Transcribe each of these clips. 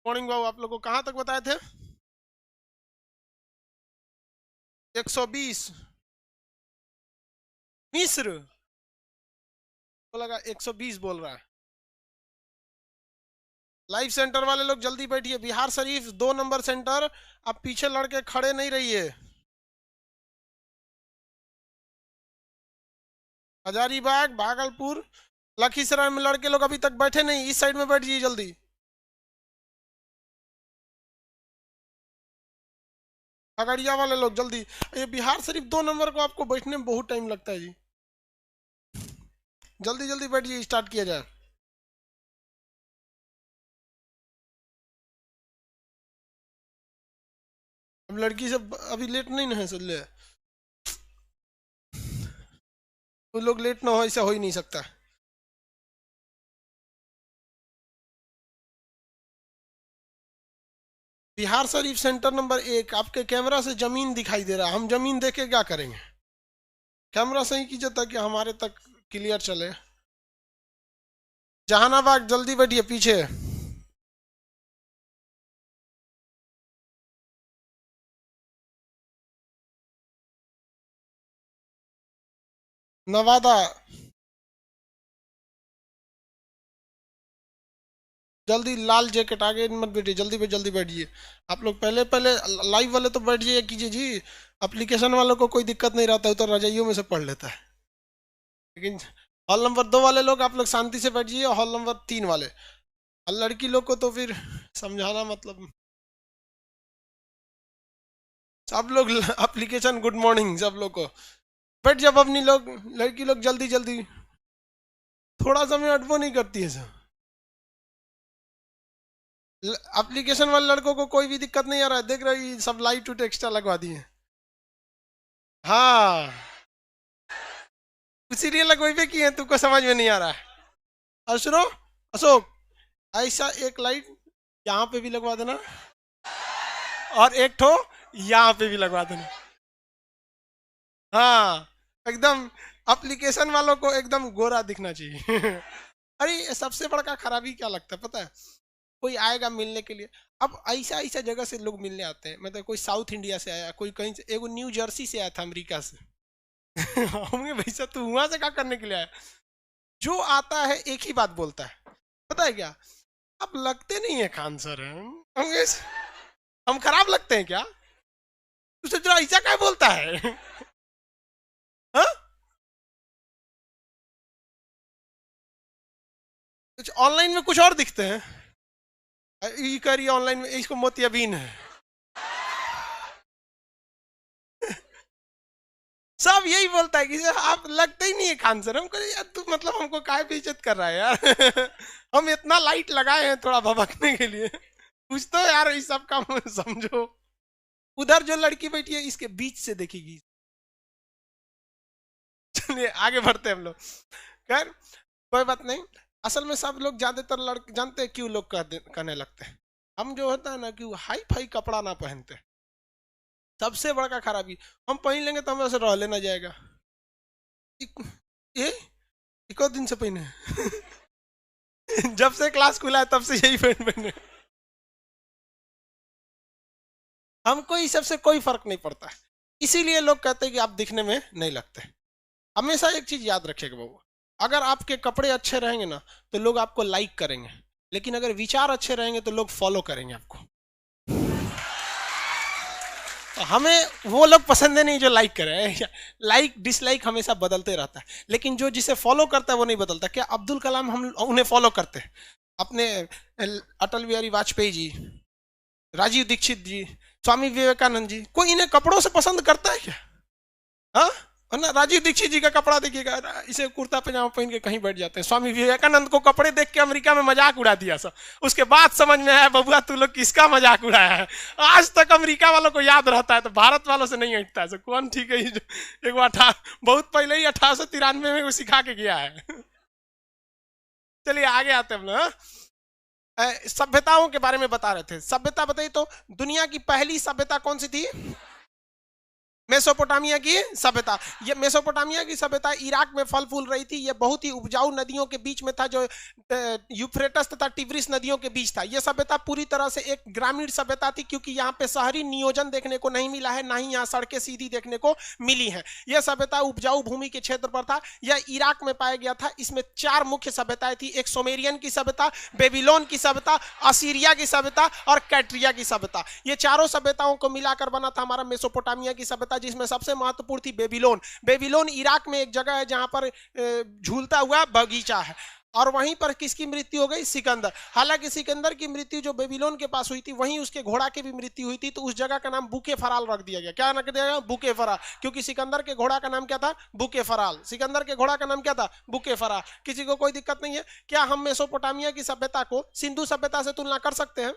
Morning बाबू, आप लोग को कहाँ तक बताए थे? 120 मिस्र को लगा 120 बोल रहा है। लाइव सेंटर वाले लोग जल्दी बैठिए। Bihar Sharif 2 number centre. आप पीछे लड़के खड़े नहीं रहिए। हजारीबाग, भागलपुर, लखीसराय में लड़के लोग अभी तक बैठे नहीं। इस साइड में बैठ जाइए जल्दी। खगड़िया वाले लोग जल्दी। ये बिहार शरीफ 2 नंबर को आपको बैठने में बहुत टाइम लगता है जी। जल्दी जल्दी बैठिए, स्टार्ट किया जाए। अब लड़की सब अभी लेट नहीं ना है ले। वो लोग लेट ना हो, ऐसा हो ही नहीं सकता। Bihar Sharif centre number 1। आपके कैमरा से जमीन दिखाई दे रहा है। हम जमीन देख के क्या करेंगे? कैमरा सही कीजिए ताकि हमारे तक क्लियर चले। जहानाबाद जल्दी बैठिए पीछे। नवादा जल्दी। लाल जैकेट आगे मत बैठिए, जल्दी बैठिए। आप लोग पहले पहले लाइव वाले तो बैठ जाइए कीजिए जी। एप्लीकेशन वालों को कोई दिक्कत नहीं रहता है, तो रजाइयों में से पढ़ लेता है। लेकिन हॉल नंबर 2 वाले लोग, आप लोग शांति से बैठ जाइए। हॉल नंबर 3 वाले और लड़की लोग को तो फिर समझाना मतलब। सब लोग एप्लीकेशन गुड मॉर्निंग सब लोग को। बैठ जब अपनी लोग। लड़की लोग जल्दी जल्दी। थोड़ा समय अटवो नहीं करती है सर। एप्लीकेशन वाले लड़कों को कोई भी दिक्कत नहीं आ रहा है, देख रही सब लाइट टू एक्स्ट्रा लगवा दिए। हाँ, इसीलिए लगवाई पे किए हैं, तुमको समझ में नहीं आ रहा है। और सुनो अशोक, ऐसा एक लाइट यहाँ पे भी लगवा देना और एक ठो यहाँ पे भी लगवा देना। हाँ, एकदम एप्लीकेशन वालों को एकदम गोरा दिखना चाहिए। अरे ये सबसे बड़ा खराबी क्या लगता है पता है? कोई आएगा मिलने के लिए। अब ऐसा ऐसा जगह से लोग मिलने आते हैं, मतलब कोई साउथ इंडिया से आया, कोई कहीं से, एगो न्यू जर्सी से आया था, अमेरिका से। होंगे भैया, तू वहां से क्या करने के लिए आया? जो आता है एक ही बात बोलता है, पता है क्या? आप लगते नहीं है खान सर। हम खराब लगते हैं क्या? तुझे जरा ऐसा क्या बोलता है? हाँ? कुछ ऑनलाइन में कुछ और दिखते हैं। ये करिए ऑनलाइन में, इसको मोतियाबीन है। सब यही बोलता है कि आप लगते ही नहीं है खान सर। हम कहे यार तू मतलब हमको काहे बेइज्जत कर रहा है यार। हम इतना लाइट लगाए हैं थोड़ा भभकने के लिए। कुछ तो यार इस सब काम समझो। उधर जो लड़की बैठी है इसके बीच से देखेगी। चलिए आगे बढ़ते हैं हम लोग। खैर कोई बात नहीं। असल में सब लोग ज्यादातर लड़के जानते हैं क्यों लोग कहने लगते हैं। हम जो होता है ना कि हाई फाई कपड़ा ना पहनते। सबसे बड़ा खराबी। हम पहन लेंगे तो हमें से रह लेना जाएगा। ये एक और दिन से पहने। जब से क्लास खुला है तब से यही पैंट पहने। हमको इस सबसे कोई फर्क नहीं पड़ता है। इसीलिए लोग कहते हैं कि आप दिखने में नहीं लगते। हमेशा एक चीज याद रखिएगा बाबू, अगर आपके कपड़े अच्छे रहेंगे ना तो लोग आपको लाइक करेंगे, लेकिन अगर विचार अच्छे रहेंगे तो लोग फॉलो करेंगे आपको। तो हमें वो लोग पसंद है नहीं जो लाइक करे। लाइक डिसलाइक हमेशा बदलते रहता है, लेकिन जो जिसे फॉलो करता है वो नहीं बदलता। क्या अब्दुल कलाम हम उन्हें फॉलो करते हैं? अपने अटल बिहारी वाजपेयी जी, राजीव दीक्षित जी, स्वामी विवेकानंद जी, कोई इन्हें कपड़ों से पसंद करता है क्या? हाँ, है ना? राजीव दीक्षित जी का कपड़ा देखिएगा, इसे कुर्ता पजामा पहन के कहीं बैठ जाते हैं। स्वामी विवेकानंद को कपड़े देख के अमेरिका में मजाक उड़ा दिया सब। उसके बाद समझ में आया बबुआ तू लोग किसका मजाक उड़ाया है। आज तक अमेरिका वालों को याद रहता है, तो भारत वालों से नहीं हटता है। कौन ठीक है? एक बार बहुत पहले ही 1893 में वो सिखा के गया है। चलिए आगे आते हैं हम लोग। सभ्यताओं के बारे में बता रहे थे। सभ्यता बताइए तो, दुनिया की पहली सभ्यता कौन सी थी? मेसोपोटामिया की सभ्यता, ये मेसोपोटामिया की सभ्यता इराक में फल फूल रही थी। ये बहुत ही उपजाऊ नदियों के बीच में था, जो यूफ्रेटस तथा टिग्रिस नदियों के बीच था। यह सभ्यता पूरी तरह से एक ग्रामीण सभ्यता थी, क्योंकि यहाँ पे शहरी नियोजन देखने को नहीं मिला है, ना ही यहाँ सड़कें सीधी देखने को मिली है। यह सभ्यता उपजाऊ भूमि के क्षेत्र पर था। यह इराक में पाया गया था। इसमें 4 मुख्य सभ्यताएं थी। एक सुमेरियन की सभ्यता, बेबीलोन की सभ्यता, असीरिया की सभ्यता और कैट्रिया की सभ्यता। ये चारों सभ्यताओं को मिलाकर बना था हमारा मेसोपोटामिया की सभ्यता, जिसमें सबसे महत्वपूर्ण थी बेबीलोन। बेबीलोन इराक में एक जगह है जहां पर झूलता हुआ बगीचा है, और वहीं पर किसकी मृत्यु हो गई? सिकंदर। हालांकि सिकंदर की मृत्यु जो बेबीलोन के पास हुई थी, वहीं उसके घोड़ा की भी मृत्यु हुई थी, तो उस जगह का नाम बुके फराल रख दिया गया। क्या रख दिया गया? बुके फराल, क्योंकि सिकंदर के घोड़ा का नाम क्या था? बुके फराल। सिकंदर के घोड़ा का नाम क्या था? बुके फराल। किसी को कोई दिक्कत नहीं है? क्या हम मेसोपोटामिया की सभ्यता को सिंधु सभ्यता से तुलना कर सकते हैं?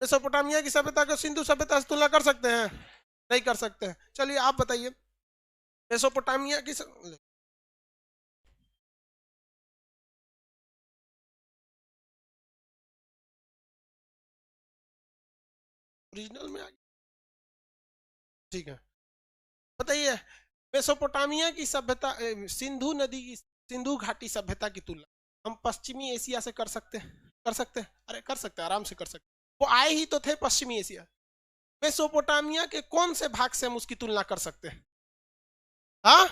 मेसोपोटामिया की सभ्यता को सिंधु सभ्यता से तुलना कर सकते हैं? नहीं कर सकते हैं। चलिए आप बताइए, मेसोपोटामिया की ओरिजिनल में आ गया, ठीक है। बताइए, मेसोपोटामिया की सभ्यता, सिंधु नदी की, सिंधु घाटी सभ्यता की तुलना हम पश्चिमी एशिया से कर सकते हैं? कर सकते हैं? अरे कर सकते हैं, आराम से कर सकते हैं। वो आए ही तो थे पश्चिमी एशिया। मेसोपोटामिया के कौन से भाग से हम उसकी तुलना कर सकते हैं? हाँ,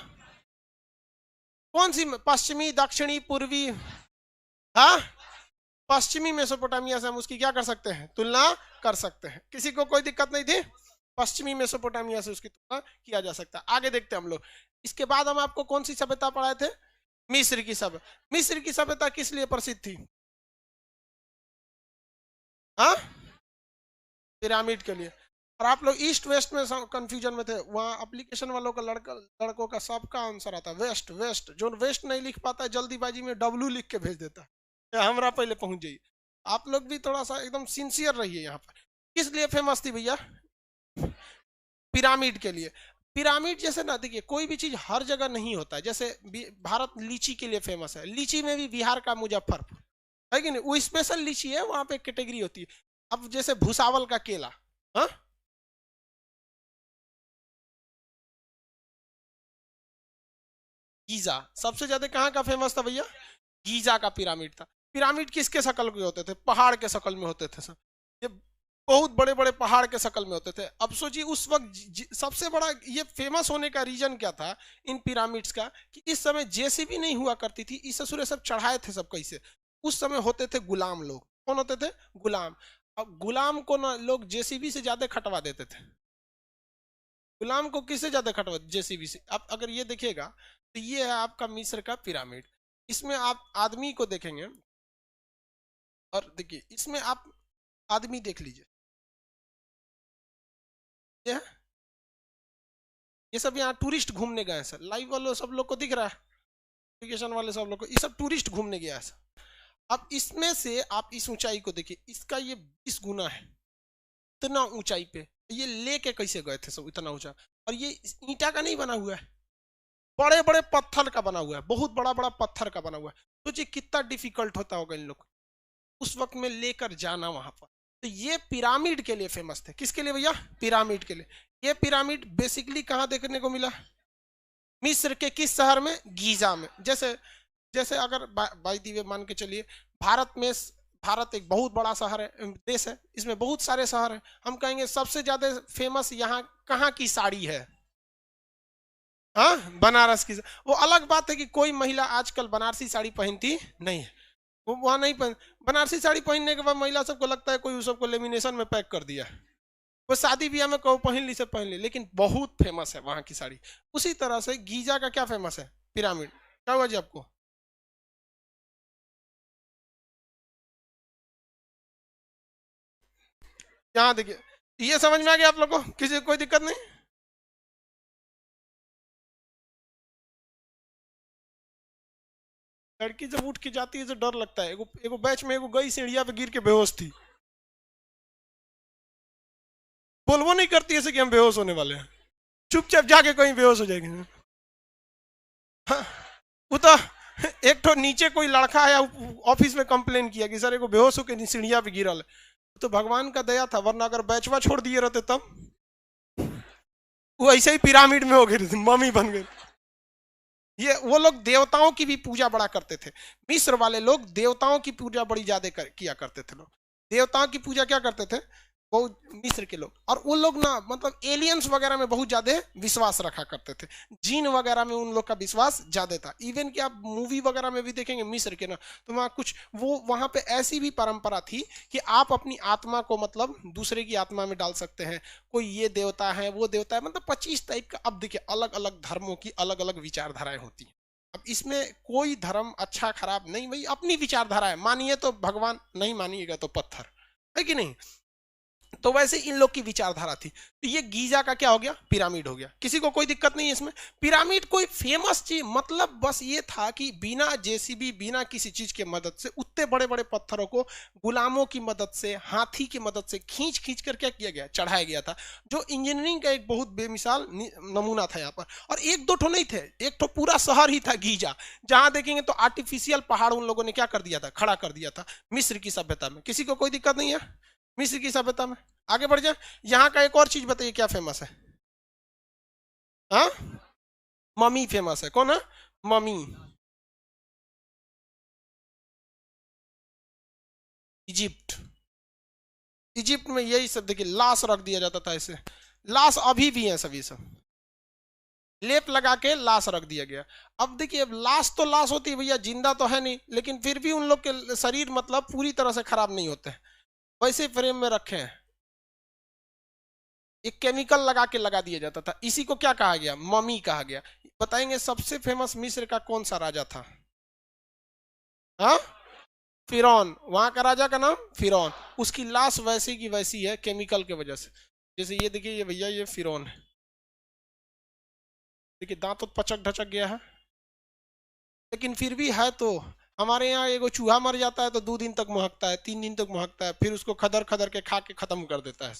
कौन सी? पश्चिमी, दक्षिणी, पूर्वी? हाँ, पश्चिमी मेसोपोटामिया से हम उसकी क्या कर सकते हैं? तुलना कर सकते हैं। किसी को कोई दिक्कत नहीं थी? पश्चिमी मेसोपोटामिया से उसकी तुलना किया जा सकता है। आगे देखते हैं हम लोग। इसके बाद हम आपको कौन सी सभ्यता पढ़ाए थे? मिस्र की सभ्यता। मिस्र की सभ्यता किस लिए प्रसिद्ध थी? हाँ, पिरामिड के लिए। और आप लोग ईस्ट वेस्ट में कंफ्यूजन में थे। वहां एप्लीकेशन वालों का लड़कों का सबका आंसर आता वेस्ट। वेस्ट, जो वेस्ट नहीं लिख पाता है जल्दीबाजी में डब्लू लिख के भेज देता है। हमरा पहले पहुंच जाइए। आप लोग भी थोड़ा सा एकदम सिंसियर रहिए। यहाँ पर किस लिए फेमस थी भैया? पिरामिड के लिए। पिरामिड जैसे ना, देखिए कोई भी चीज हर जगह नहीं होता है। जैसे भारत लीची के लिए फेमस है, लीची में भी बिहार का मुजफ्फरपुर है कि नहीं, वो स्पेशल लीची है, वहां पे कैटेगरी होती है। अब जैसे भूसावल का केला, हाँ, गीजा सबसे ज्यादा कहाँ का फेमस था भैया? गीजा का पिरामिड था। पिरामिड किसके शक्ल के होते थे? पहाड़ के शक्ल में होते थे सब। ये बहुत बड़े बड़े पहाड़ के शक्ल में होते थे। अब सोचिए उस वक्त सबसे बड़ा ये फेमस होने का रीजन क्या था इन पिरामिड्स का, कि इस समय जेसीबी नहीं हुआ करती थी। इस ससुरे सब चढ़ाए थे सब कैसे? उस समय होते थे गुलाम लोग। कौन होते थे? गुलाम। अब गुलाम को ना लोग जेसीबी से ज्यादा खटवा देते थे। गुलाम को किससे ज्यादा खटवा? जेसीबी से। आप अगर ये देखिएगा तो ये है आपका मिस्र का पिरामिड। इसमें आप आदमी को देखेंगे, और देखिए इसमें आप आदमी देख लीजिए, ये ये सब यहाँ टूरिस्ट घूमने गए हैं सर। लाइव वालों सब लोग को दिख रहा है, एप्लीकेशन वाले सब लोग को, ये सब टूरिस्ट घूमने गया है सर। अब इसमें से आप इस ऊंचाई को देखिए, इसका ये 20 गुना है। इतना ऊंचाई पे ये लेके कैसे गए थे सब इतना ऊंचा? और ये ईंटा का नहीं बना हुआ है, बड़े बड़े पत्थर का बना हुआ है, बहुत बड़ा बड़ा पत्थर का बना हुआ है। सोचिए कितना डिफिकल्ट होता होगा इन लोग उस वक्त में लेकर जाना वहां पर। तो ये पिरामिड के लिए फेमस थे। किसके लिए भैया? पिरामिड के लिए। ये पिरामिड बेसिकली कहाँ देखने को मिला? मिस्र के किस शहर में? गीजा में। जैसे जैसे अगर बाई दी वे मान के चलिए, भारत में, भारत एक बहुत बड़ा शहर है, देश है, इसमें बहुत सारे शहर हैं। हम कहेंगे सबसे ज्यादा फेमस यहाँ कहाँ की साड़ी है? हाँ, बनारस की। वो अलग बात है कि कोई महिला आजकल बनारसी साड़ी पहनती नहीं है, वो वहां नहीं पहन। बनारसी साड़ी पहनने के बाद महिला सबको लगता है कोई उस सबको लेमिनेशन में पैक कर दिया है। वो शादी ब्याह में कहो पहन ली से पहन ली, लेकिन बहुत फेमस है वहां की साड़ी। उसी तरह से गीजा का क्या फेमस है? पिरामिड। क्या हुआ जी आपको? यहाँ देखिए, ये समझ में आ गया आप लोग को? किसी को कोई दिक्कत नहीं? लड़की जब उठ के जाती है तो डर लगता है। एगो एगो बैच में एगो गई सीढ़िया पे गिर के बेहोश थी, बोलबो नहीं करती ऐसे कि हम बेहोश होने वाले हैं, चुपचाप जाके कहीं बेहोश हो जाएंगे। हाँ, वो तो एक तो नीचे कोई लड़का आया ऑफिस में कंप्लेन किया कि सर एगो बेहोश होकर सीढ़िया पे गिरल है। तो भगवान का दया था, वरना अगर बैचवा छोड़ दिए रहते तब वो ऐसे ही पिरामिड में हो गए, मम्मी बन गए। ये वो लोग देवताओं की भी पूजा बड़ा करते थे। मिस्र वाले लोग देवताओं की पूजा बड़ी ज्यादा किया करते थे। लोग देवताओं की पूजा क्या करते थे वो मिस्र के लोग, और वो लोग ना मतलब एलियंस वगैरह में बहुत ज्यादा विश्वास रखा करते थे। जीन वगैरह में उन लोग का विश्वास ज्यादा था। इवन कि आप मूवी वगैरह में भी देखेंगे मिस्र के ना, तो वहाँ कुछ वो वहाँ पे ऐसी भी परंपरा थी कि आप अपनी आत्मा को मतलब दूसरे की आत्मा में डाल सकते हैं। कोई ये देवता है वो देवता है, मतलब 25 टाइप का। अब देखिए अलग अलग धर्मों की अलग अलग विचारधाराएं होती हैं। अब इसमें कोई धर्म अच्छा खराब नहीं, भाई अपनी विचारधारा है, मानिए तो भगवान, नहीं मानिएगा तो पत्थर, है कि नहीं। तो वैसे इन लोग की विचारधारा थी। तो ये गीजा का क्या हो गया, पिरामिड हो गया। किसी को कोई दिक्कत नहीं है इसमें। पिरामिड कोई फेमस चीज मतलब बस ये था कि बिना जेसीबी बिना किसी चीज के मदद से उतने बड़े बड़े पत्थरों को गुलामों की मदद से हाथी की मदद से खींच खींच कर क्या किया गया, चढ़ाया गया था। जो इंजीनियरिंग का एक बहुत बेमिसाल नमूना था यहाँ पर। और एक दो ठो नहीं थे, एक ठो पूरा शहर ही था गीजा। जहां देखेंगे तो आर्टिफिशियल पहाड़ उन लोगों ने क्या कर दिया था, खड़ा कर दिया था मिस्र की सभ्यता में। किसी को कोई दिक्कत नहीं है मिस्र की सभ्यता में। आगे बढ़ जाए। यहाँ का एक और चीज बताइए क्या फेमस है। हाँ, मम्मी फेमस है। कौन है मम्मी? इजिप्ट। इजिप्ट में यही सब देखिए, लाश रख दिया जाता था ऐसे। लाश अभी भी है सभी सब, लेप लगा के लाश रख दिया गया। अब देखिए लाश तो लाश होती है भैया, जिंदा तो है नहीं, लेकिन फिर भी उन लोग के शरीर मतलब पूरी तरह से खराब नहीं होते, वैसे फ्रेम में रखे हैं। एक केमिकल लगा के लगा दिया जाता था। इसी को क्या कहा गया, मम्मी कहा गया। बताएंगे सबसे फेमस मिस्र का कौन सा राजा था? हाँ, फिरौन। वहां का राजा का नाम फिरौन। उसकी लाश वैसी की वैसी है केमिकल के वजह से। जैसे ये देखिए, ये भैया ये फिरौन है। देखिए दांत तो पचक ढचक गया है, लेकिन फिर भी है। तो हमारे यहाँ एगो चूहा मर जाता है तो 2 दिन तक महकता है, 3 दिन तक महकता है, फिर उसको खदर खदर के खा के खत्म कर देता है।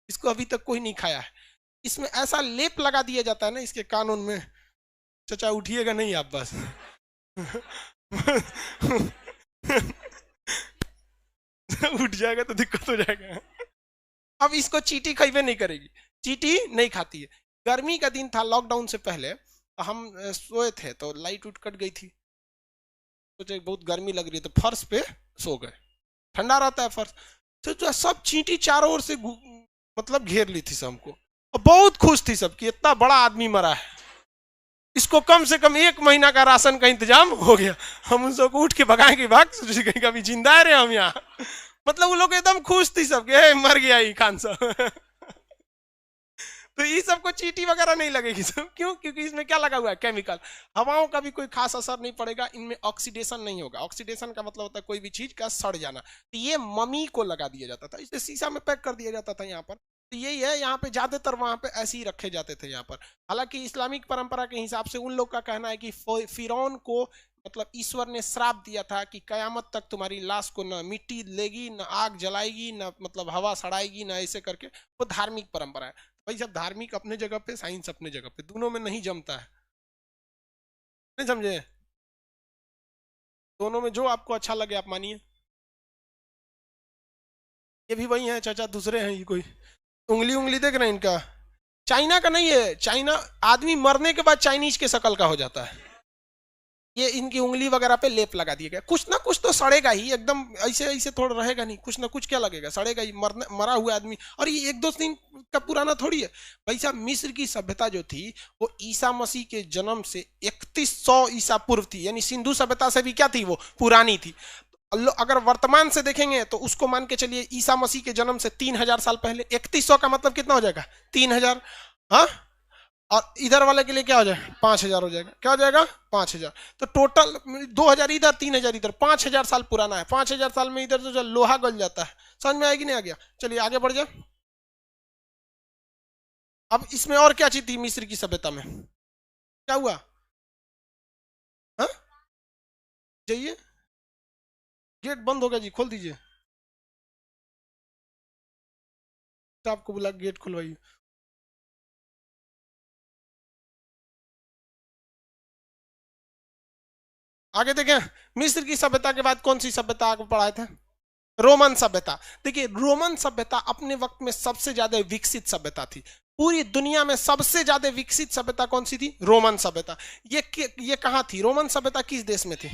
इसको अभी तक कोई नहीं खाया है। इसमें ऐसा लेप लगा दिया जाता है ना इसके कानून में। चचा उठिएगा नहीं आप बस। उठ जाएगा तो दिक्कत हो जाएगा। अब इसको चींटी खइबे नहीं करेगी, चींटी नहीं खाती है। गर्मी का दिन था, लॉकडाउन से पहले हम सोए थे तो लाइट उठ कट गई थी। सोचे बहुत गर्मी लग रही है तो फर्श पे सो गए, ठंडा रहता है फर्श। तो जो सब चींटी चारों ओर से मतलब घेर ली थी सबको, और बहुत खुश थी सब कि इतना बड़ा आदमी मरा है, इसको कम से कम 1 महीना का राशन का इंतजाम हो गया। हम उन सबको उठ के भगाए कि भाग, कहीं कभी जिंदा है रे हम यहाँ। मतलब वो लोग एकदम खुश थी सब कि मर गया ही खान साहब। तो ये सबको चींटी वगैरह नहीं लगेगी सब। क्यों? क्योंकि इसमें क्या लगा हुआ है, केमिकल। हवाओं का भी कोई खास असर नहीं पड़ेगा, इनमें ऑक्सीडेशन नहीं होगा। ऑक्सीडेशन का मतलब होता है कोई भी चीज का सड़ जाना। तो ये मम्मी को लगा दिया जाता था, इसे शीशा में पैक कर दिया जाता था यहाँ पर। तो यही है, यहाँ पे ज्यादातर वहां पे ऐसे ही रखे जाते थे यहाँ पर। हालांकि इस्लामिक परंपरा के हिसाब से उन लोग का कहना है कि फिरौन को मतलब ईश्वर ने श्राप दिया था कि कयामत तक तुम्हारी लाश को न मिट्टी लेगी, न आग जलाएगी, न मतलब हवा सड़ाएगी, न ऐसे करके। वो धार्मिक परंपरा है भाई। सब धार्मिक अपने जगह पे, साइंस अपने जगह पे, दोनों में नहीं जमता है। नहीं समझे? दोनों में जो आपको अच्छा लगे आप मानिए। ये भी वही है चाचा, दूसरे हैं ये कोई। उंगली उंगली देख रहे हैं इनका, चाइना का नहीं है। चाइना आदमी मरने के बाद चाइनीज के शकल का हो जाता है। ये इनकी उंगली वगैरह पे लेप लगा दिया गया। कुछ ना कुछ तो सड़ेगा ही, एकदम ऐसे ऐसे थोड़ा रहेगा नहीं, कुछ ना कुछ क्या लगेगा, सड़ेगा ही। मरा हुआ आदमी। और ये 1-2 दिन का पुराना थोड़ी है भाई साहब। मिस्र की सभ्यता जो थी वो ईसा मसीह के जन्म से 3100 ईसा पूर्व थी, यानी सिंधु सभ्यता से भी क्या थी, वो पुरानी थी। अगर वर्तमान से देखेंगे तो उसको मान के चलिए ईसा मसीह के जन्म से 3000 साल पहले। 3100 का मतलब कितना हो जाएगा, 3000। हाँ, और इधर वाले के लिए क्या हो जाएगा, 5000 हो जाएगा। क्या हो जाएगा, 5000। तो टोटल 2000 इधर, 3000 इधर, 5000 साल पुराना है। 5000 साल में इधर तो लोहा गल जाता है। समझ में आएगी नहीं? आ गया। चलिए आगे बढ़ जाए। अब इसमें और क्या चीज थी मिस्र की सभ्यता में, क्या हुआ? हाँ, जाइए, गेट बंद हो गया जी, खोल दीजिए। आपको बुला गेट खुलवाइए। आगे देखें, मिस्र की सभ्यता के बाद कौन सी सभ्यता आगे पढ़ाए थे? रोमन सभ्यता। देखिए रोमन सभ्यता अपने वक्त में सबसे ज्यादा विकसित सभ्यता थी। पूरी दुनिया में सबसे ज्यादा विकसित सभ्यता कौन सी थी? रोमन सभ्यता। ये कहां थी रोमन सभ्यता? किस देश में थी?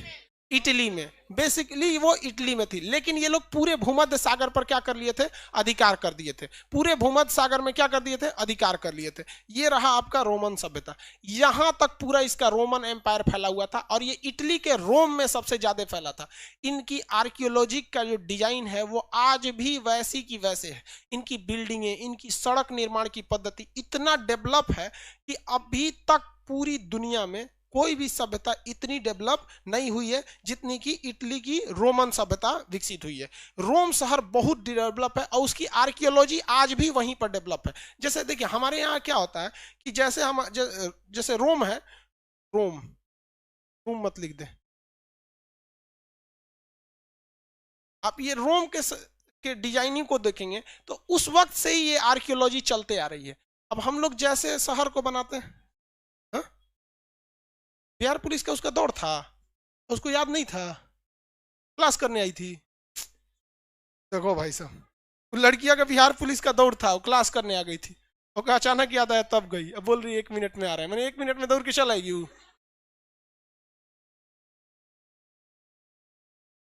इटली में। बेसिकली वो इटली में थी, लेकिन ये लोग पूरे भूमध्य सागर पर क्या कर लिए थे? अधिकार कर दिए थे। पूरे भूमध्य सागर में क्या कर दिए थे? अधिकार कर लिए थे। ये रहा आपका रोमन सभ्यता। यहां तक पूरा इसका रोमन एम्पायर फैला हुआ था, और ये इटली के रोम में सबसे ज्यादा फैला था। इनकी आर्कियोलॉजी का जो डिजाइन है वो आज भी वैसी की वैसे है। इनकी बिल्डिंगें, इनकी सड़क निर्माण की पद्धति इतना डेवलप है कि अभी तक पूरी दुनिया में कोई भी सभ्यता इतनी डेवलप नहीं हुई है जितनी कि इटली की रोमन सभ्यता विकसित हुई है। रोम शहर बहुत डेवलप है, और उसकी आर्कियोलॉजी आज भी वहीं पर डेवलप है। जैसे देखिए हमारे यहाँ क्या होता है कि जैसे रोम है, रोम रोम मत लिख दे आप, ये रोम के डिजाइनिंग को देखेंगे तो उस वक्त से ही ये आर्कियोलॉजी चलते आ रही है। अब हम लोग जैसे शहर को बनाते हैं, बिहार पुलिस का उसका दौड़ था, उसको याद नहीं था, क्लास करने आई थी। देखो भाई साहब, लड़कियां का बिहार पुलिस का दौड़ था, वो क्लास करने आ गई थी, और अचानक याद आया तब गई। अब बोल रही है 1 मिनट में आ रहा है। मैंने 1 मिनट में दौड़ के चल आएगी वो।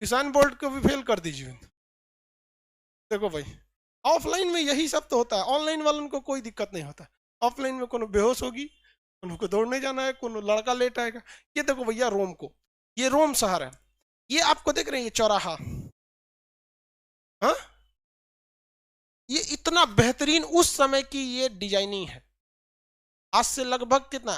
किसान बोर्ड को भी फेल कर दीजिए। देखो भाई, ऑफलाइन में यही सब तो होता है, ऑनलाइन वालों को कोई दिक्कत नहीं होता। ऑफलाइन में कोनो बेहोश होगी, उनको दौड़ने जाना है, कोनो लड़का लेट आएगा। ये देखो भैया रोम को, ये रोम शहर है। ये आपको देख रहे हैं, ये चौराहा, हाँ, ये इतना बेहतरीन उस समय की ये डिजाइनिंग है। आज से लगभग कितना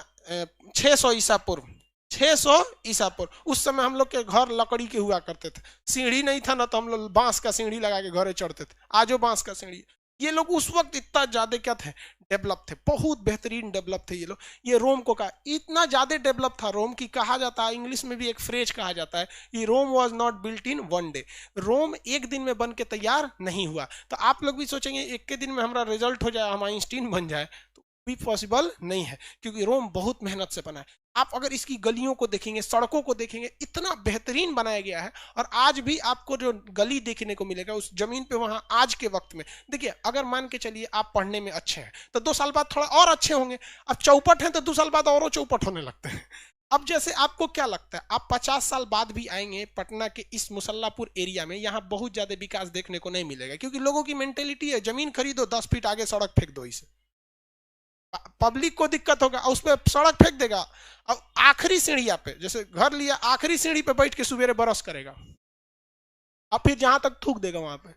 600 ईसा पूर्व, 600 ईसा पूर्व। उस समय हम लोग के घर लकड़ी के हुआ करते थे, सीढ़ी नहीं था ना, तो हम लोग बांस का सीढ़ी लगा के घरे चढ़ते थे। आजो बांस का सीढ़ी। ये लोग उस वक्त इतना ज्यादा क्या थे? डेवलप थे, बहुत बेहतरीन डेवलप थे ये लोग। ये रोम को कहा इतना ज्यादा डेवलप था रोम की, कहा जाता है इंग्लिश में भी एक फ्रेज कहा जाता है कि Rome was not built in one day. Rome एक दिन में बन के तैयार नहीं हुआ। तो आप लोग भी सोचेंगे एक के दिन में हमारा रिजल्ट हो जाए, हम आइंस्टीन बन जाए, तो भी पॉसिबल नहीं है, क्योंकि रोम बहुत मेहनत से बना है। आप अगर इसकी गलियों को देखेंगे, सड़कों को देखेंगे, इतना बेहतरीन बनाया गया है। और आज भी आपको जो गली देखने को मिलेगा उस जमीन पे, वहां आज के वक्त में देखिए, अगर मान के चलिए आप पढ़ने में अच्छे हैं तो 2 साल बाद थोड़ा और अच्छे होंगे। अब चौपट हैं तो 2 साल बाद और चौपट होने लगते हैं। अब जैसे आपको क्या लगता है, आप 50 साल बाद भी आएंगे पटना के इस मुसल्लापुर एरिया में, यहाँ बहुत ज्यादा विकास देखने को नहीं मिलेगा, क्योंकि लोगों की मेंटेलिटी है जमीन खरीदो, 10 फीट आगे सड़क फेंक दो। इसे पब्लिक को दिक्कत होगा, उस पर सड़क फेंक देगा। अब आखिरी सीढ़िया पे, जैसे घर लिया, आखिरी सीढ़ी पे बैठ के सुबेरे बरस करेगा, अब फिर जहां तक थूक देगा वहां पे।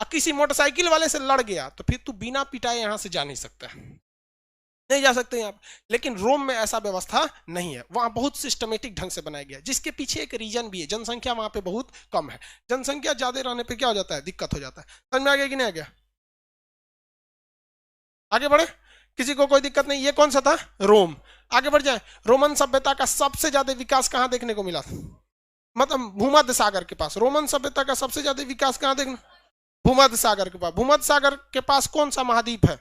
अब किसी मोटरसाइकिल वाले से लड़ गया तो फिर तू बिना पिटाए यहां से जा नहीं सकता, नहीं जा सकते यहाँ पे। लेकिन रोम में ऐसा व्यवस्था नहीं है, वहां बहुत सिस्टमेटिक ढंग से बनाया गया, जिसके पीछे एक रीजन भी है, जनसंख्या वहां पे बहुत कम है। जनसंख्या ज्यादा रहने पे क्या हो जाता है? दिक्कत हो जाता है। समझ में आ गया कि नहीं आ गया? आगे बढ़े, किसी को कोई दिक्कत नहीं। ये कौन सा था? रोम। आगे बढ़ जाए। रोमन सभ्यता का सबसे ज्यादा विकास कहां देखने को मिला? मतलब भूमध्य सागर के पास। रोमन सभ्यता का सबसे ज्यादा विकास कहां देखने? भूमध्य सागर के पास। भूमध्य सागर के पास कौन सा महाद्वीप है?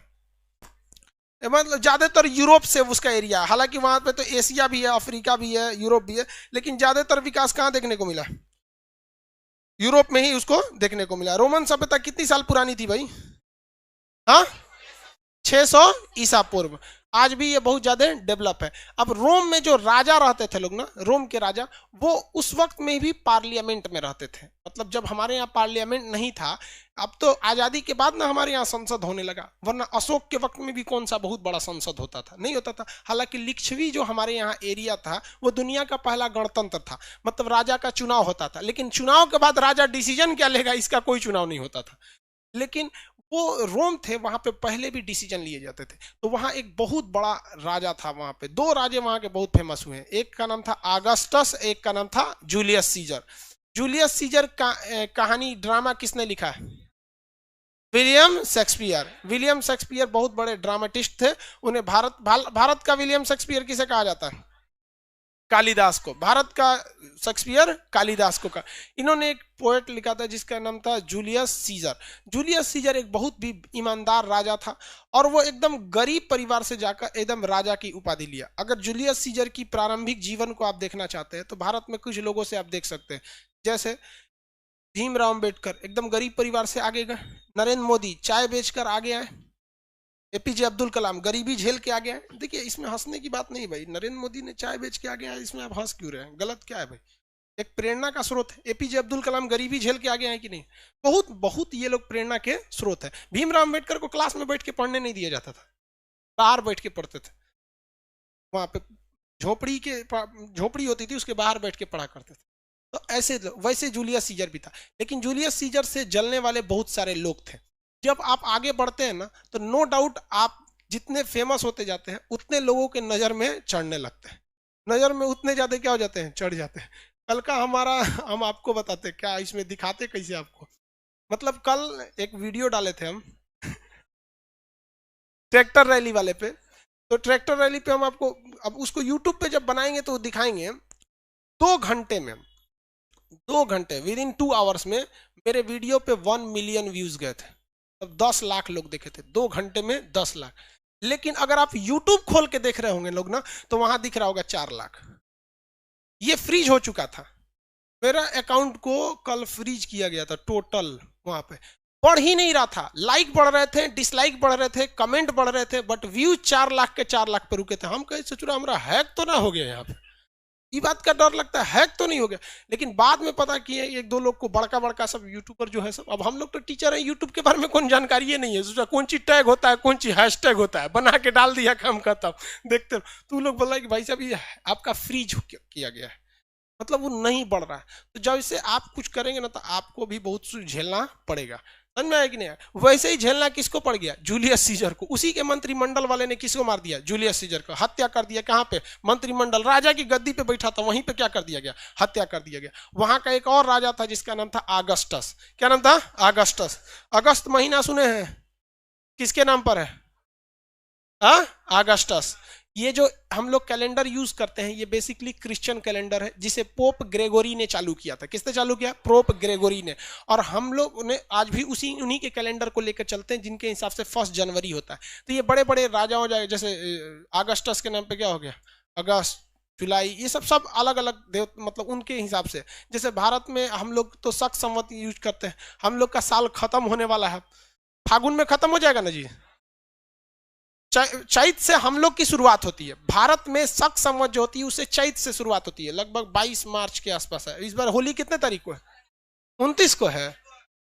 मतलब ज्यादातर यूरोप से उसका एरिया, हालांकि वहां पे तो एशिया भी है, अफ्रीका भी है, यूरोप भी है, लेकिन ज्यादातर विकास कहां देखने को मिला? यूरोप में ही उसको देखने को मिला। रोमन सभ्यता कितनी साल पुरानी थी भाई? हाँ, 600 ईसा पूर्व। आज भी ये बहुत ज्यादा डेवलप है। अब रोम में जो राजा रहते थे लोग ना, रोम के राजा, वो उस वक्त में भी पार्लियामेंट में रहते थे। मतलब जब हमारे यहाँ पार्लियामेंट नहीं था, अब तो आजादी के बाद ना हमारे यहाँ संसद होने लगा, वरना अशोक के वक्त में भी कौन सा बहुत बड़ा संसद होता था? नहीं होता था। हालांकि लिच्छवी जो हमारे यहाँ एरिया था वो दुनिया का पहला गणतंत्र था, मतलब राजा का चुनाव होता था, लेकिन चुनाव के बाद राजा डिसीजन क्या लेगा इसका कोई चुनाव नहीं होता था। लेकिन वो रोम थे, वहां पे पहले भी डिसीजन लिए जाते थे। तो वहां एक बहुत बड़ा राजा था, वहां पे 2 राजे वहां के बहुत फेमस हुए हैं। एक का नाम था आगस्टस, एक का नाम था जूलियस सीजर। जूलियस सीजर का कहानी ड्रामा किसने लिखा है? William Shakespeare. विलियम शेक्सपियर बहुत बड़े ड्रामेटिस्ट थे। उन्हें भारत का विलियम शेक्सपियर किसे कहा जाता है? कालिदास को। भारत का शेक्सपियर कालिदास को कहा। इन्होंने एक पोएट लिखा था जिसका नाम था जूलियस सीजर। जूलियस सीजर एक बहुत भी ईमानदार राजा था, और वो एकदम गरीब परिवार से जाकर एकदम राजा की उपाधि लिया। अगर जूलियस सीजर की प्रारंभिक जीवन को आप देखना चाहते हैं तो भारत में कुछ लोगों से आप देख सकते हैं, जैसे भीमराव अम्बेडकर एकदम गरीब परिवार से आगे गए, नरेंद्र मोदी चाय बेचकर आगे आए, एपीजे अब्दुल कलाम गरीबी झेल के आ गए हैं। देखिए इसमें हंसने की बात नहीं भाई, नरेंद्र मोदी ने चाय बेच के आ गया है, इसमें आप हंस क्यों रहे हैं? गलत क्या है भाई? एक प्रेरणा का स्रोत है। एपीजे अब्दुल कलाम गरीबी झेल के आगे हैं कि नहीं? बहुत बहुत ये लोग प्रेरणा के स्रोत है। भीमराव अम्बेडकर को क्लास में बैठ के पढ़ने नहीं दिया जाता था, बाहर बैठ के पढ़ते थे। वहां पे झोपड़ी होती थी, उसके बाहर बैठ के पढ़ा करते थे। तो ऐसे वैसे जूलियस सीजर भी था। लेकिन जूलियस सीजर से जलने वाले बहुत सारे लोग थे। जब आप आगे बढ़ते हैं ना, तो नो डाउट आप जितने फेमस होते जाते हैं उतने लोगों के नजर में चढ़ने लगते हैं। नजर में उतने ज्यादा क्या हो जाते हैं? चढ़ जाते हैं। कल का हमारा हम आपको बताते क्या, इसमें दिखाते कैसे आपको। मतलब कल एक वीडियो डाले थे हम ट्रैक्टर रैली वाले पे। तो ट्रैक्टर रैली पे हम आपको, अब उसको यूट्यूब पे जब बनाएंगे तो दिखाएंगे। 2 घंटे में, 2 घंटे विद इन 2 आवर्स में मेरे वीडियो पे 1 मिलियन व्यूज गए थे। तब 10 लाख लोग देखे थे 2 घंटे में, 10 लाख। लेकिन अगर आप यूट्यूब खोल के देख रहे होंगे लोग ना, तो वहां दिख रहा होगा 4 लाख। ये फ्रीज हो चुका था। मेरा अकाउंट को कल फ्रीज किया गया था टोटल। वहां पे बढ़ ही नहीं रहा था, लाइक बढ़ रहे थे, डिसलाइक बढ़ रहे थे, कमेंट बढ़ रहे थे, बट व्यूज 4 लाख के 4 लाख पे रुके थे। हम कहे सोच रहा हमारा हैक तो ना हो गया यहाँ पे, ये बात का डर लगता है हैक तो नहीं हो गया। लेकिन बाद में पता किए एक दो लोग को, बड़का बड़का सब यूट्यूबर जो है सब, अब हम लोग तो टीचर हैं, यूट्यूब के बारे में कोई जानकारी ही नहीं है। सोचा कौन चीज टैग होता है, कौन चीज हैशटैग होता है, बना के डाल दिया, काम खत्म। देखते तो लोग बोला कि भाई साहब ये आपका फ्रीज किया गया है, मतलब वो नहीं बढ़ रहा है। तो जब इसे आप कुछ करेंगे ना, तो आपको भी बहुत झेलना पड़ेगा। समझ में आया कि नहीं? वैसे ही झेलना किसको पड़ गया? जूलियस सीजर को। उसी के मंत्रिमंडल वाले ने किसको मार दिया? जूलियस सीजर को हत्या कर दिया। कहां पे? मंत्रिमंडल, राजा की गद्दी पे बैठा था, वहीं पे क्या कर दिया गया? हत्या कर दिया गया। वहां का एक और राजा था जिसका नाम था आगस्टस। क्या नाम था? आगस्टस। अगस्त महीना सुने हैं? किसके नाम पर है? आगस्टस। ये जो हम लोग कैलेंडर यूज करते हैं, ये बेसिकली क्रिश्चियन कैलेंडर है, जिसे पोप ग्रेगोरी ने चालू किया था। किसने चालू किया? पोप ग्रेगोरी ने। और हम लोग ने आज भी उन्हीं के कैलेंडर को लेकर चलते हैं, जिनके हिसाब से 1 जनवरी होता है। तो ये बड़े बड़े राजाओं जाए, जैसे अगस्टस के नाम पे क्या हो गया? अगस्त, जुलाई, ये सब अलग अलग देव, मतलब उनके हिसाब से। जैसे भारत में हम लोग तो शक संवत यूज करते हैं। हम लोग का साल खत्म होने वाला है, फागुन में खत्म हो जाएगा ना जी। चैत से हम लोग की शुरुआत होती है। भारत में शक संवत जो होती है उससे चैत से शुरुआत होती है, लगभग 22 मार्च के आसपास है। इस बार होली कितने तारीख को है? 29 को है।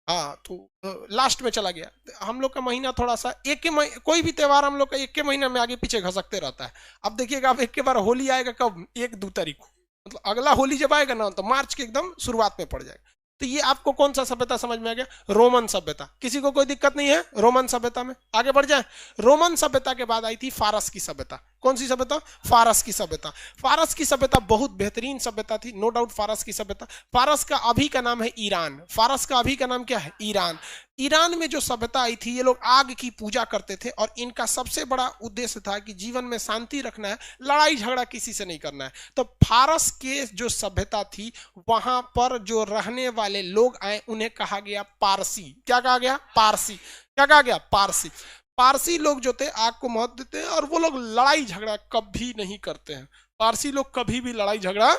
हाँ, तो लास्ट में चला गया। हम लोग का महीना थोड़ा सा एक के कोई भी त्योहार हम लोग का एक के महीना में आगे पीछे घसकते रहता है। अब देखिएगा, अब एक के बार होली आएगा कब? 1-2 तारीख को, मतलब अगला होली जब आएगा ना, तो मार्च के एकदम शुरुआत में पड़ जाएगा। तो ये आपको कौन सा सभ्यता समझ में आ गया? रोमन सभ्यता। किसी को कोई दिक्कत नहीं है रोमन सभ्यता में? आगे बढ़ जाए। रोमन सभ्यता के बाद आई थी फारस की सभ्यता। कौन सी सभ्यता? फारस की सभ्यता। फारस की सभ्यता बहुत बेहतरीन सभ्यता थी, नो डाउट। फारस की सभ्यता, फारस का अभी का नाम है ईरान। फारस का अभी का नाम क्या है? ईरान। ईरान में जो सभ्यता आई थी, ये लोग आग की पूजा करते थे, और इनका सबसे बड़ा उद्देश्य था कि जीवन में शांति रखना है, लड़ाई झगड़ा किसी से नहीं करना है। तो फारस के जो सभ्यता थी, वहां पर जो रहने वाले लोग आए उन्हें कहा गया पारसी। क्या कहा गया? पारसी। क्या कहा गया? पारसी। पारसी लोग जो थे आग को महत्व देते हैं, और वो लोग लड़ाई झगड़ा कभी नहीं करते हैं। पारसी लोग कभी भी लड़ाई झगड़ा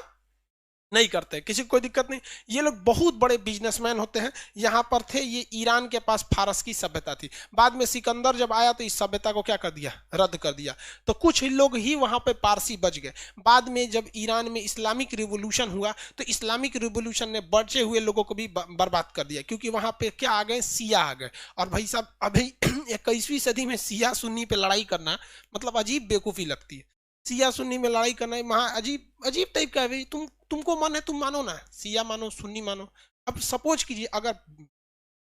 नहीं करते, किसी को कोई दिक्कत नहीं। ये लोग बहुत बड़े बिजनेसमैन होते हैं, यहाँ पर थे। ये ईरान के पास फारस की सभ्यता थी। बाद में सिकंदर जब आया तो इस सभ्यता को क्या कर दिया? रद्द कर दिया। तो कुछ लोग ही वहां पे पारसी बच गए। बाद में जब ईरान में इस्लामिक रिवोल्यूशन हुआ, तो इस्लामिक रिवोल्यूशन ने बचे हुए लोगों को भी बर्बाद कर दिया, क्योंकि वहां पे क्या आ गए? सिया आ गए। और भाई साहब, अभी 21वीं सदी में सिया सुन्नी पे लड़ाई करना मतलब अजीब बेवकूफी लगती है। सिया सुन्नी में लड़ाई करना महा अजीब अजीब टाइप का है भाई। तुमको मन है तुम मानो ना, सिया मानो, सुन्नी मानो। अब सपोज कीजिए, अगर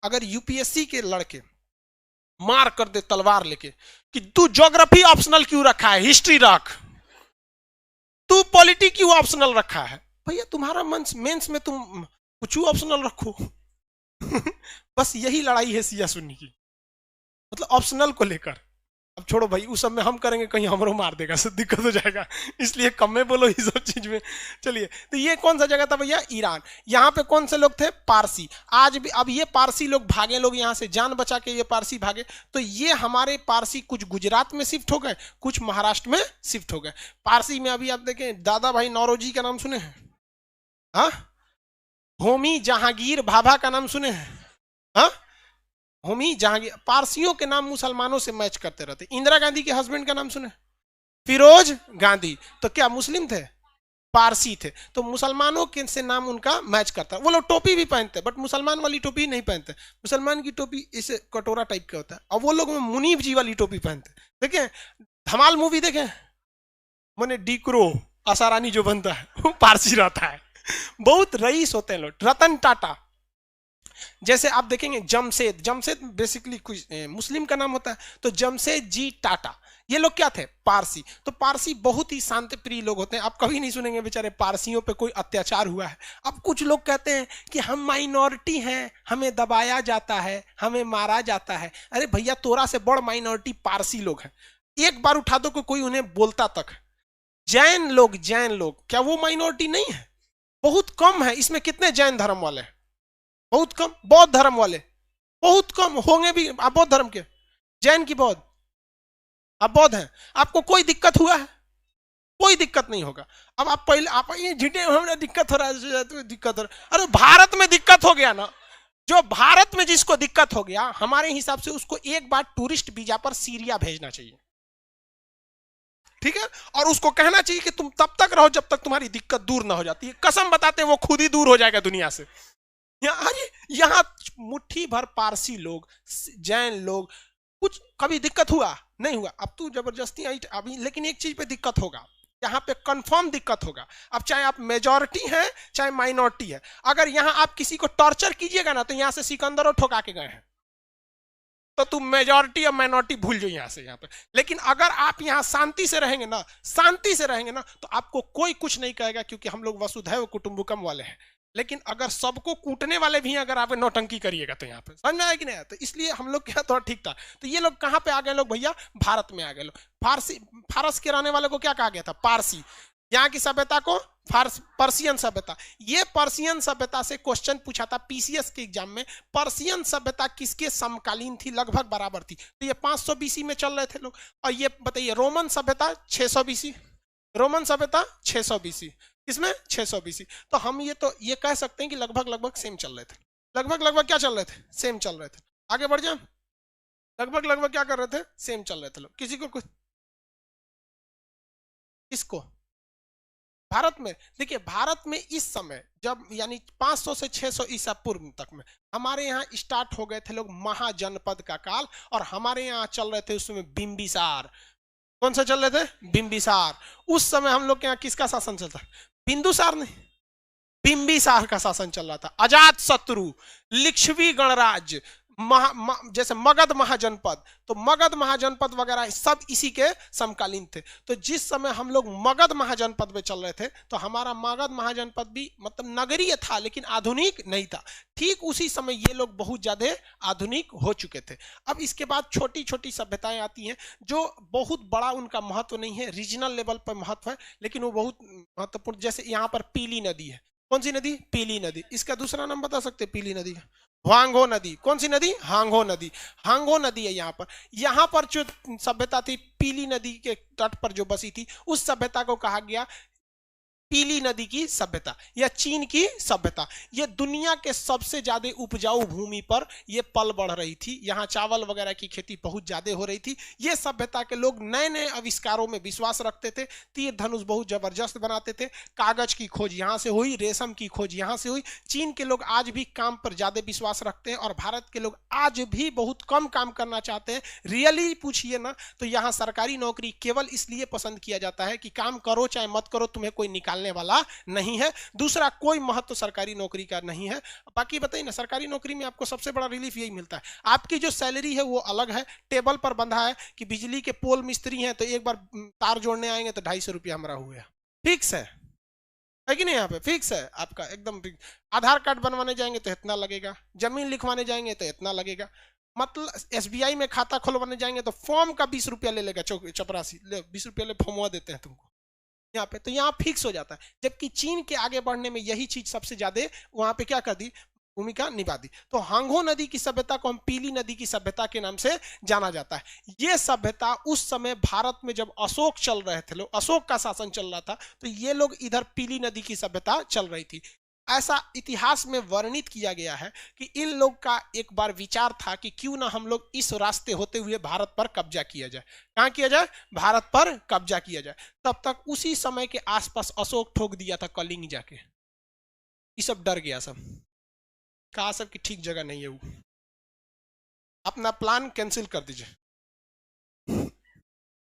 अगर यूपीएससी के लड़के मार कर दे तलवार लेके कि तू ज्योग्राफी ऑप्शनल क्यों रखा है, हिस्ट्री रख, तू पॉलिटी क्यों ऑप्शनल रखा है। भैया तुम्हारा मेंस में तुम कुछ ऑप्शनल रखो। बस यही लड़ाई है सिया सुन्नी की, मतलब ऑप्शनल को लेकर। अब छोड़ो भाई, उस सब में हम करेंगे कहीं हमरो मार देगा, सब दिक्कत हो जाएगा, इसलिए कम में बोलो ये सब चीज में। चलिए, तो ये कौन सा जगह था भैया? ईरान। यहाँ पे कौन से लोग थे? पारसी। आज भी अब ये पारसी लोग भागे, लोग यहाँ से जान बचा के ये पारसी भागे। तो ये हमारे पारसी कुछ गुजरात में शिफ्ट हो गए, कुछ महाराष्ट्र में शिफ्ट हो गए। पारसी में अभी आप देखें, दादा भाई नौरोजी का नाम सुने हैं? हाँ, होमी जहांगीर भाभा का नाम सुने हैं? हाँ, होमी जहांगीर, पारसियों के नाम मुसलमानों से मैच करते रहते। इंदिरा गांधी के हस्बैंड का नाम सुने, फिरोज गांधी, तो क्या मुस्लिम थे? पारसी थे। तो मुसलमानों के से नाम उनका मैच करता है। वो लोग टोपी भी पहनते हैं, बट मुसलमान वाली टोपी नहीं पहनते। मुसलमान की टोपी इसे कटोरा टाइप का होता है, और वो लोग मुनीब जी वाली टोपी पहनते हैं। देखें धमाल मूवी देखें, मैंने डीक्रो आसारानी जो बनता है वो पारसी रहता है। बहुत रईस होते हैं लोग। रतन टाटा जैसे आप देखेंगे, जमशेद, जमशेद बेसिकली मुस्लिम का नाम होता है, तो जमशेद जी टाटा, ये लोग क्या थे? पारसी। तो पारसी बहुत ही शांत प्रिय लोग होते हैं। आप कभी नहीं सुनेंगे बेचारे पारसियों पे कोई अत्याचार हुआ है। अब कुछ लोग कहते हैं कि हम माइनॉरिटी हैं, हमें दबाया जाता है, हमें मारा जाता है। अरे भैया, तोरा से बड़ माइनॉरिटी पारसी लोग हैं। एक बार उठा दो कोई उन्हें बोलता तक। जैन लोग, जैन लोग क्या वो माइनॉरिटी नहीं है? बहुत कम है। इसमें कितने जैन धर्म वाले? बहुत कम। बौद्ध धर्म वाले बहुत कम होंगे भी। आप बौद्ध धर्म के, जैन की बौद्ध, आप बौद्ध हैं, आपको कोई दिक्कत हुआ है? कोई दिक्कत नहीं होगा। अब आप पहले आप ये झिटे हमें दिक्कत हो रहा है, तो दिक्कत हो रहा है। अरे भारत में दिक्कत हो गया ना, जो भारत में जिसको दिक्कत हो गया, हमारे हिसाब से उसको एक बार टूरिस्ट वीजा पर सीरिया भेजना चाहिए, ठीक है? और उसको कहना चाहिए कि तुम तब तक रहो जब तक तुम्हारी दिक्कत दूर ना हो जाती है। कसम बताते हैं वो खुद ही दूर हो जाएगा दुनिया से। यहाँ मुट्ठी भर पारसी लोग, जैन लोग, कुछ कभी दिक्कत हुआ नहीं हुआ। अब तू जबरदस्ती आई अभी, लेकिन एक चीज पे दिक्कत होगा, यहाँ पे कंफर्म दिक्कत होगा। अब चाहे आप मेजॉरिटी है चाहे माइनॉरिटी है, अगर यहाँ आप किसी को टॉर्चर कीजिएगा ना, तो यहाँ से सिकंदरों ठोका के गए हैं, तो तुम मेजॉरिटी और माइनॉरिटी भूल जाओ यहाँ से यहाँ पे। लेकिन अगर आप यहाँ शांति से रहेंगे ना, शांति से रहेंगे ना, तो आपको कोई कुछ नहीं कहेगा, क्योंकि हम लोग वसुधैव कुटुंबकम वाले हैं। लेकिन अगर सबको कूटने वाले भी हैं, अगर आप नौटंकी करिएगा तो यहाँ पे समझ में आया कि नहीं? तो इसलिए हम लोग क्या थोड़ा ठीक था। तो ये लोग कहाँ पे आ गए लोग भैया? भारत में आ गए लोग। फारसी, फारस के रहने वाले को क्या कहा गया था? पारसी। यहाँ की सभ्यता को पर्शियन सभ्यता। ये पर्शियन सभ्यता से क्वेश्चन पूछा था पीसीएस के एग्जाम में। पर्शियन सभ्यता किसके समकालीन थी? लगभग बराबर थी। तो ये 500 बीसी में चल रहे थे लोग। और ये बताइए, रोमन सभ्यता 600 बीसी, रोमन सभ्यता 600 बीसी, इसमें 600 बीसी। तो हम ये कह सकते हैं कि लगभग लगभग सेम चल रहे थे। लगभग लगभग क्या चल रहे थे? सेम चल रहे थे। आगे बढ़ जाए, लगभग लगभग क्या कर रहे थे? सेम चल रहे थे लोग। किसी को कुछ, किसको? भारत में देखिए, भारत में इस समय जब यानी 500 से 600 ईसा पूर्व तक में हमारे यहाँ स्टार्ट हो गए थे लोग महाजनपद का काल। और हमारे यहाँ चल रहे थे उस समय बिंबिसार। कौन सा चल रहे थे? बिंबिसार। उस समय हम लोग के यहाँ किसका शासन चलता? बिंदुसार नहीं, बिंबिसार का शासन चल रहा था। अजात शत्रु, लिच्छवी गणराज्य, जैसे मगध महाजनपद, तो मगध महाजनपद वगैरह सब इसी के समकालीन थे। तो जिस समय हम लोग मगध महाजनपद में चल रहे थे, तो हमारा मगध महाजनपद भी मतलब नगरीय था, लेकिन आधुनिक नहीं था। ठीक उसी समय ये लोग बहुत ज्यादा आधुनिक हो चुके थे। अब इसके बाद छोटी छोटी सभ्यताएं आती हैं, जो बहुत बड़ा उनका महत्व नहीं है, रीजनल लेवल पर महत्व है, लेकिन वो बहुत महत्वपूर्ण। जैसे यहाँ पर पीली नदी है। कौन सी नदी? पीली नदी। इसका दूसरा नाम बता सकते? पीली नदी का हांगो नदी। कौन सी नदी? हांगो नदी। हांगो नदी है यहाँ पर। यहाँ पर जो सभ्यता थी पीली नदी के तट पर जो बसी थी, उस सभ्यता को कहा गया पीली नदी की सभ्यता या चीन की सभ्यता। ये दुनिया के सबसे ज्यादा उपजाऊ भूमि पर ये पल बढ़ रही थी। यहाँ चावल वगैरह की खेती बहुत ज्यादा हो रही थी। ये सभ्यता के लोग नए नए आविष्कारों में विश्वास रखते थे। तीर धनुष बहुत जबरदस्त बनाते थे। कागज की खोज यहाँ से हुई, रेशम की खोज यहाँ से हुई। चीन के लोग आज भी काम पर ज्यादा विश्वास रखते हैं, और भारत के लोग आज भी बहुत कम काम करना चाहते हैं। रियली पूछिए ना, तो यहाँ सरकारी नौकरी केवल इसलिए पसंद किया जाता है कि काम करो चाहे मत करो, तुम्हें कोई निकाल वाला नहीं है। दूसरा कोई महत्व सरकारी नौकरी का नहीं है। बाकी बताइए ना, सरकारी नौकरी में आपको सबसे बड़ा रिलीफ यही मिलता है, आपकी जो सैलरी है वो अलग है। टेबल पर बंधा है कि बिजली के पोल मिस्त्री हैं, तो एक बार तार जोड़ने आएंगे तो 250 रुपया हमारा हुआ। फिक्स है कि नहीं? यहाँ पे फिक्स है आपका एकदम। आधार कार्ड बनवाने जाएंगे तो इतना लगेगा, जमीन लिखवाने जाएंगे तो इतना लगेगा, मतलब एसबीआई में खाता खुलवाने जाएंगे तो फॉर्म का 20 रुपया ले लेगा, चपरासी 20 रुपया ले फॉर्म देते हैं तुमको यहाँ पे। तो यहाँ फिक्स हो जाता है। जबकि चीन के आगे बढ़ने में यही चीज सबसे ज्यादा वहां पे क्या कर दी, भूमिका निभा दी। तो हांगो नदी की सभ्यता को हम पीली नदी की सभ्यता के नाम से जाना जाता है। ये सभ्यता उस समय भारत में जब अशोक चल रहे थे लोग, अशोक का शासन चल रहा था, तो ये लोग इधर पीली नदी की सभ्यता चल रही थी। ऐसा इतिहास में वर्णित किया गया है कि इन लोग का एक बार विचार था कि क्यों ना हम लोग इस रास्ते होते हुए भारत पर कब्जा किया जाए। कहां किया जाए? भारत पर कब्जा किया जाए। तब तक उसी समय के आसपास अशोक ठोक दिया था कलिंग जाके। ये सब डर गया, सब कहा सब कि ठीक जगह नहीं है, वो अपना प्लान कैंसिल कर दीजिए।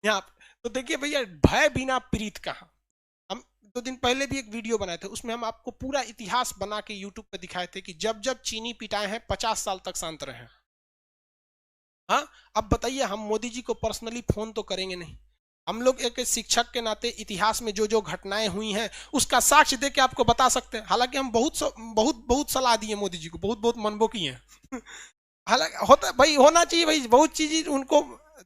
यहाँ तो देखिए भैया, भय बिना प्रीत कहां। हम 2 दिन पहले भी एक वीडियो बनाए थे, उसमें हम आपको पूरा इतिहास बना के यूट्यूब पे दिखाए थे कि जब जब चीनी पिटाए हैं 50 साल तक शांत रहे। हाँ, अब बताइए, हम मोदी जी को पर्सनली फोन तो करेंगे नहीं, हम लोग एक शिक्षक के नाते इतिहास में जो जो घटनाएं हुई हैं उसका साक्ष्य दे के आपको बता सकते हैं। हालांकि हम बहुत सलाह दिए मोदी जी को, बहुत मनबो किए हैं। हालांकि होता भाई, होना चाहिए भाई, बहुत चीज उनको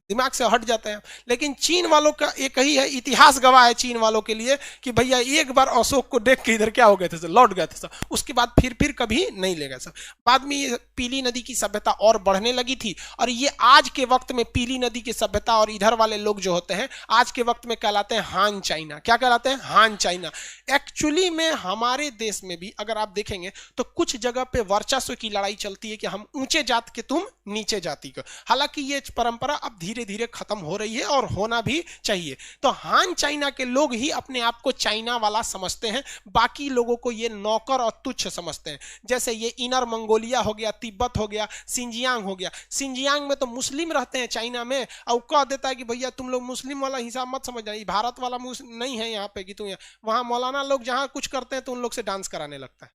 दिमाग से हट जाते हैं। लेकिन चीन वालों का एक ही है, इतिहास गवाह है चीन वालों के लिए कि भैया एक बार अशोक को देख के इधर क्या हो गए थे सर, लौट गए थे सर, उसके बाद फिर कभी नहीं ले गए सर। बाद में ये पीली नदी की सभ्यता और बढ़ने लगी थी, और ये आज के वक्त में पीली नदी की सभ्यता और इधर वाले लोग जो होते हैं आज के वक्त में कहलाते हैं हान चाइना। क्या कहलाते हैं? हान चाइना। एक्चुअली में हमारे देश में भी अगर आप देखेंगे तो कुछ जगह पे वर्चस्व की लड़ाई चलती है कि हम ऊंचे जात के, तुम नीचे जाति का। हालांकि ये परंपरा अब धीरे धीरे खत्म हो रही है और होना भी चाहिए। तो हान चाइना के लोग ही अपने आप को चाइना वाला समझते हैं, बाकी लोगों को ये नौकर और तुच्छ समझते हैं। जैसे ये इनर मंगोलिया हो गया, तिब्बत हो गया, सिंजियांग हो गया। सिंजियांग में तो मुस्लिम रहते हैं चाइना में, और कह देता है कि भैया तुम लोग मुस्लिम वाला हिसाब मत समझ जाए, भारत वाला नहीं है यहाँ पे कि तुम। वहां मौलाना लोग जहां कुछ करते हैं तो उन लोग से डांस कराने लगता है।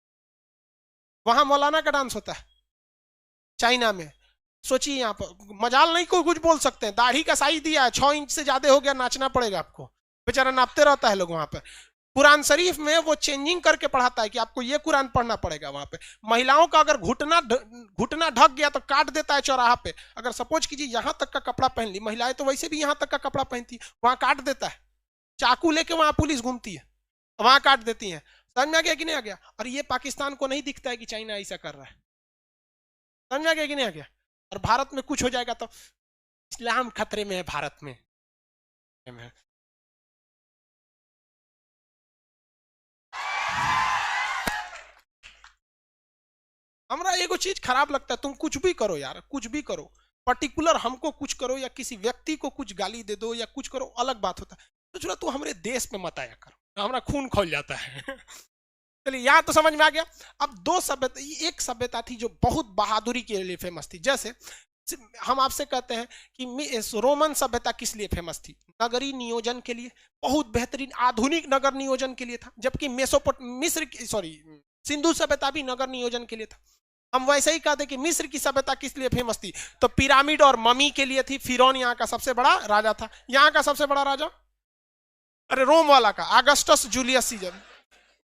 वहां मौलाना का डांस होता है चाइना में। सोचिए, यहाँ पर मजाल नहीं को कुछ बोल सकते हैं। दाढ़ी का साइज दिया है 6 इंच से ज्यादा हो गया, नाचना पड़ेगा आपको। बेचारा नापते रहता है लोग वहां पर। कुरान शरीफ में वो चेंजिंग करके पढ़ाता है कि आपको ये कुरान पढ़ना पड़ेगा। वहां पे महिलाओं का अगर घुटना ढक गया तो काट देता है चौराहा पे। अगर सपोज कीजिए यहाँ तक का कपड़ा पहन ली, महिलाएं तो वैसे भी यहाँ तक का कपड़ा पहनती, वहां काट देता है। चाकू लेके वहां पुलिस घूमती है, वहां काट देती है। समझ में आ गया कि नहीं आ गया? और ये पाकिस्तान को नहीं दिखता है कि चाइना ऐसा कर रहा है। समझ में आ गया कि नहीं आ गया? और भारत में कुछ हो जाएगा तो इस्लाम खतरे में है, भारत में। हमरा एगो चीज खराब लगता है, तुम कुछ भी करो यार, कुछ भी करो, पर्टिकुलर हमको कुछ करो या किसी व्यक्ति को कुछ गाली दे दो या कुछ करो, अलग बात होता है। तो चलो तू हमारे देश पे मत आया करो, हमारा खून खोल जाता है। चलिए यहाँ तो समझ में आ गया। अब 2 सभ्यता, एक सभ्यता थी जो बहुत बहादुरी के लिए फेमस थी। जैसे हम आपसे कहते हैं कि रोमन सभ्यता किस लिए फेमस थी? नगरीय नियोजन के लिए, बहुत बेहतरीन आधुनिक नगर नियोजन के लिए था। जबकि सिंधु सभ्यता भी नगर नियोजन के लिए था। हम वैसे ही कहते कि मिस्र की सभ्यता किस लिए फेमस थी? तो पिरामिड और ममी के लिए थी। फिरौन यहाँ का सबसे बड़ा राजा था। यहाँ का सबसे बड़ा राजा, अरे रोम वाला का, अगस्टस जूलियस सीजर।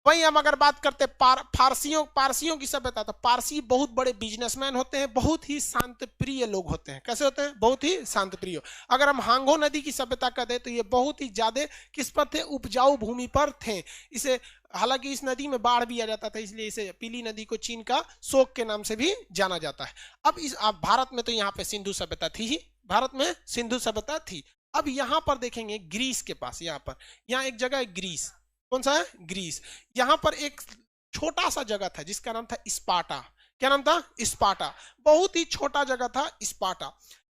वही हम अगर बात करते पारसियों की सभ्यता, तो पारसी बहुत बड़े बिजनेसमैन होते हैं, बहुत ही शांत प्रिय लोग होते हैं। कैसे होते हैं? बहुत ही शांत प्रिय। अगर हम हांगो नदी की सभ्यता का दें तो ये बहुत ही ज्यादा किस पर थे? उपजाऊ भूमि पर थे। इसे हालांकि इस नदी में बाढ़ भी आ जाता था, इसलिए इसे पीली नदी को चीन का शोक के नाम से भी जाना जाता है। अब भारत में तो यहाँ पे सिंधु सभ्यता थी ही, भारत में सिंधु सभ्यता थी। अब यहाँ पर देखेंगे ग्रीस के पास, यहाँ एक जगह है ग्रीस। कौन सा है? ग्रीस। यहां पर एक छोटा सा जगह था जिसका नाम था स्पार्टा। क्या नाम था? स्पार्टा। बहुत ही छोटा जगह था स्पार्टा।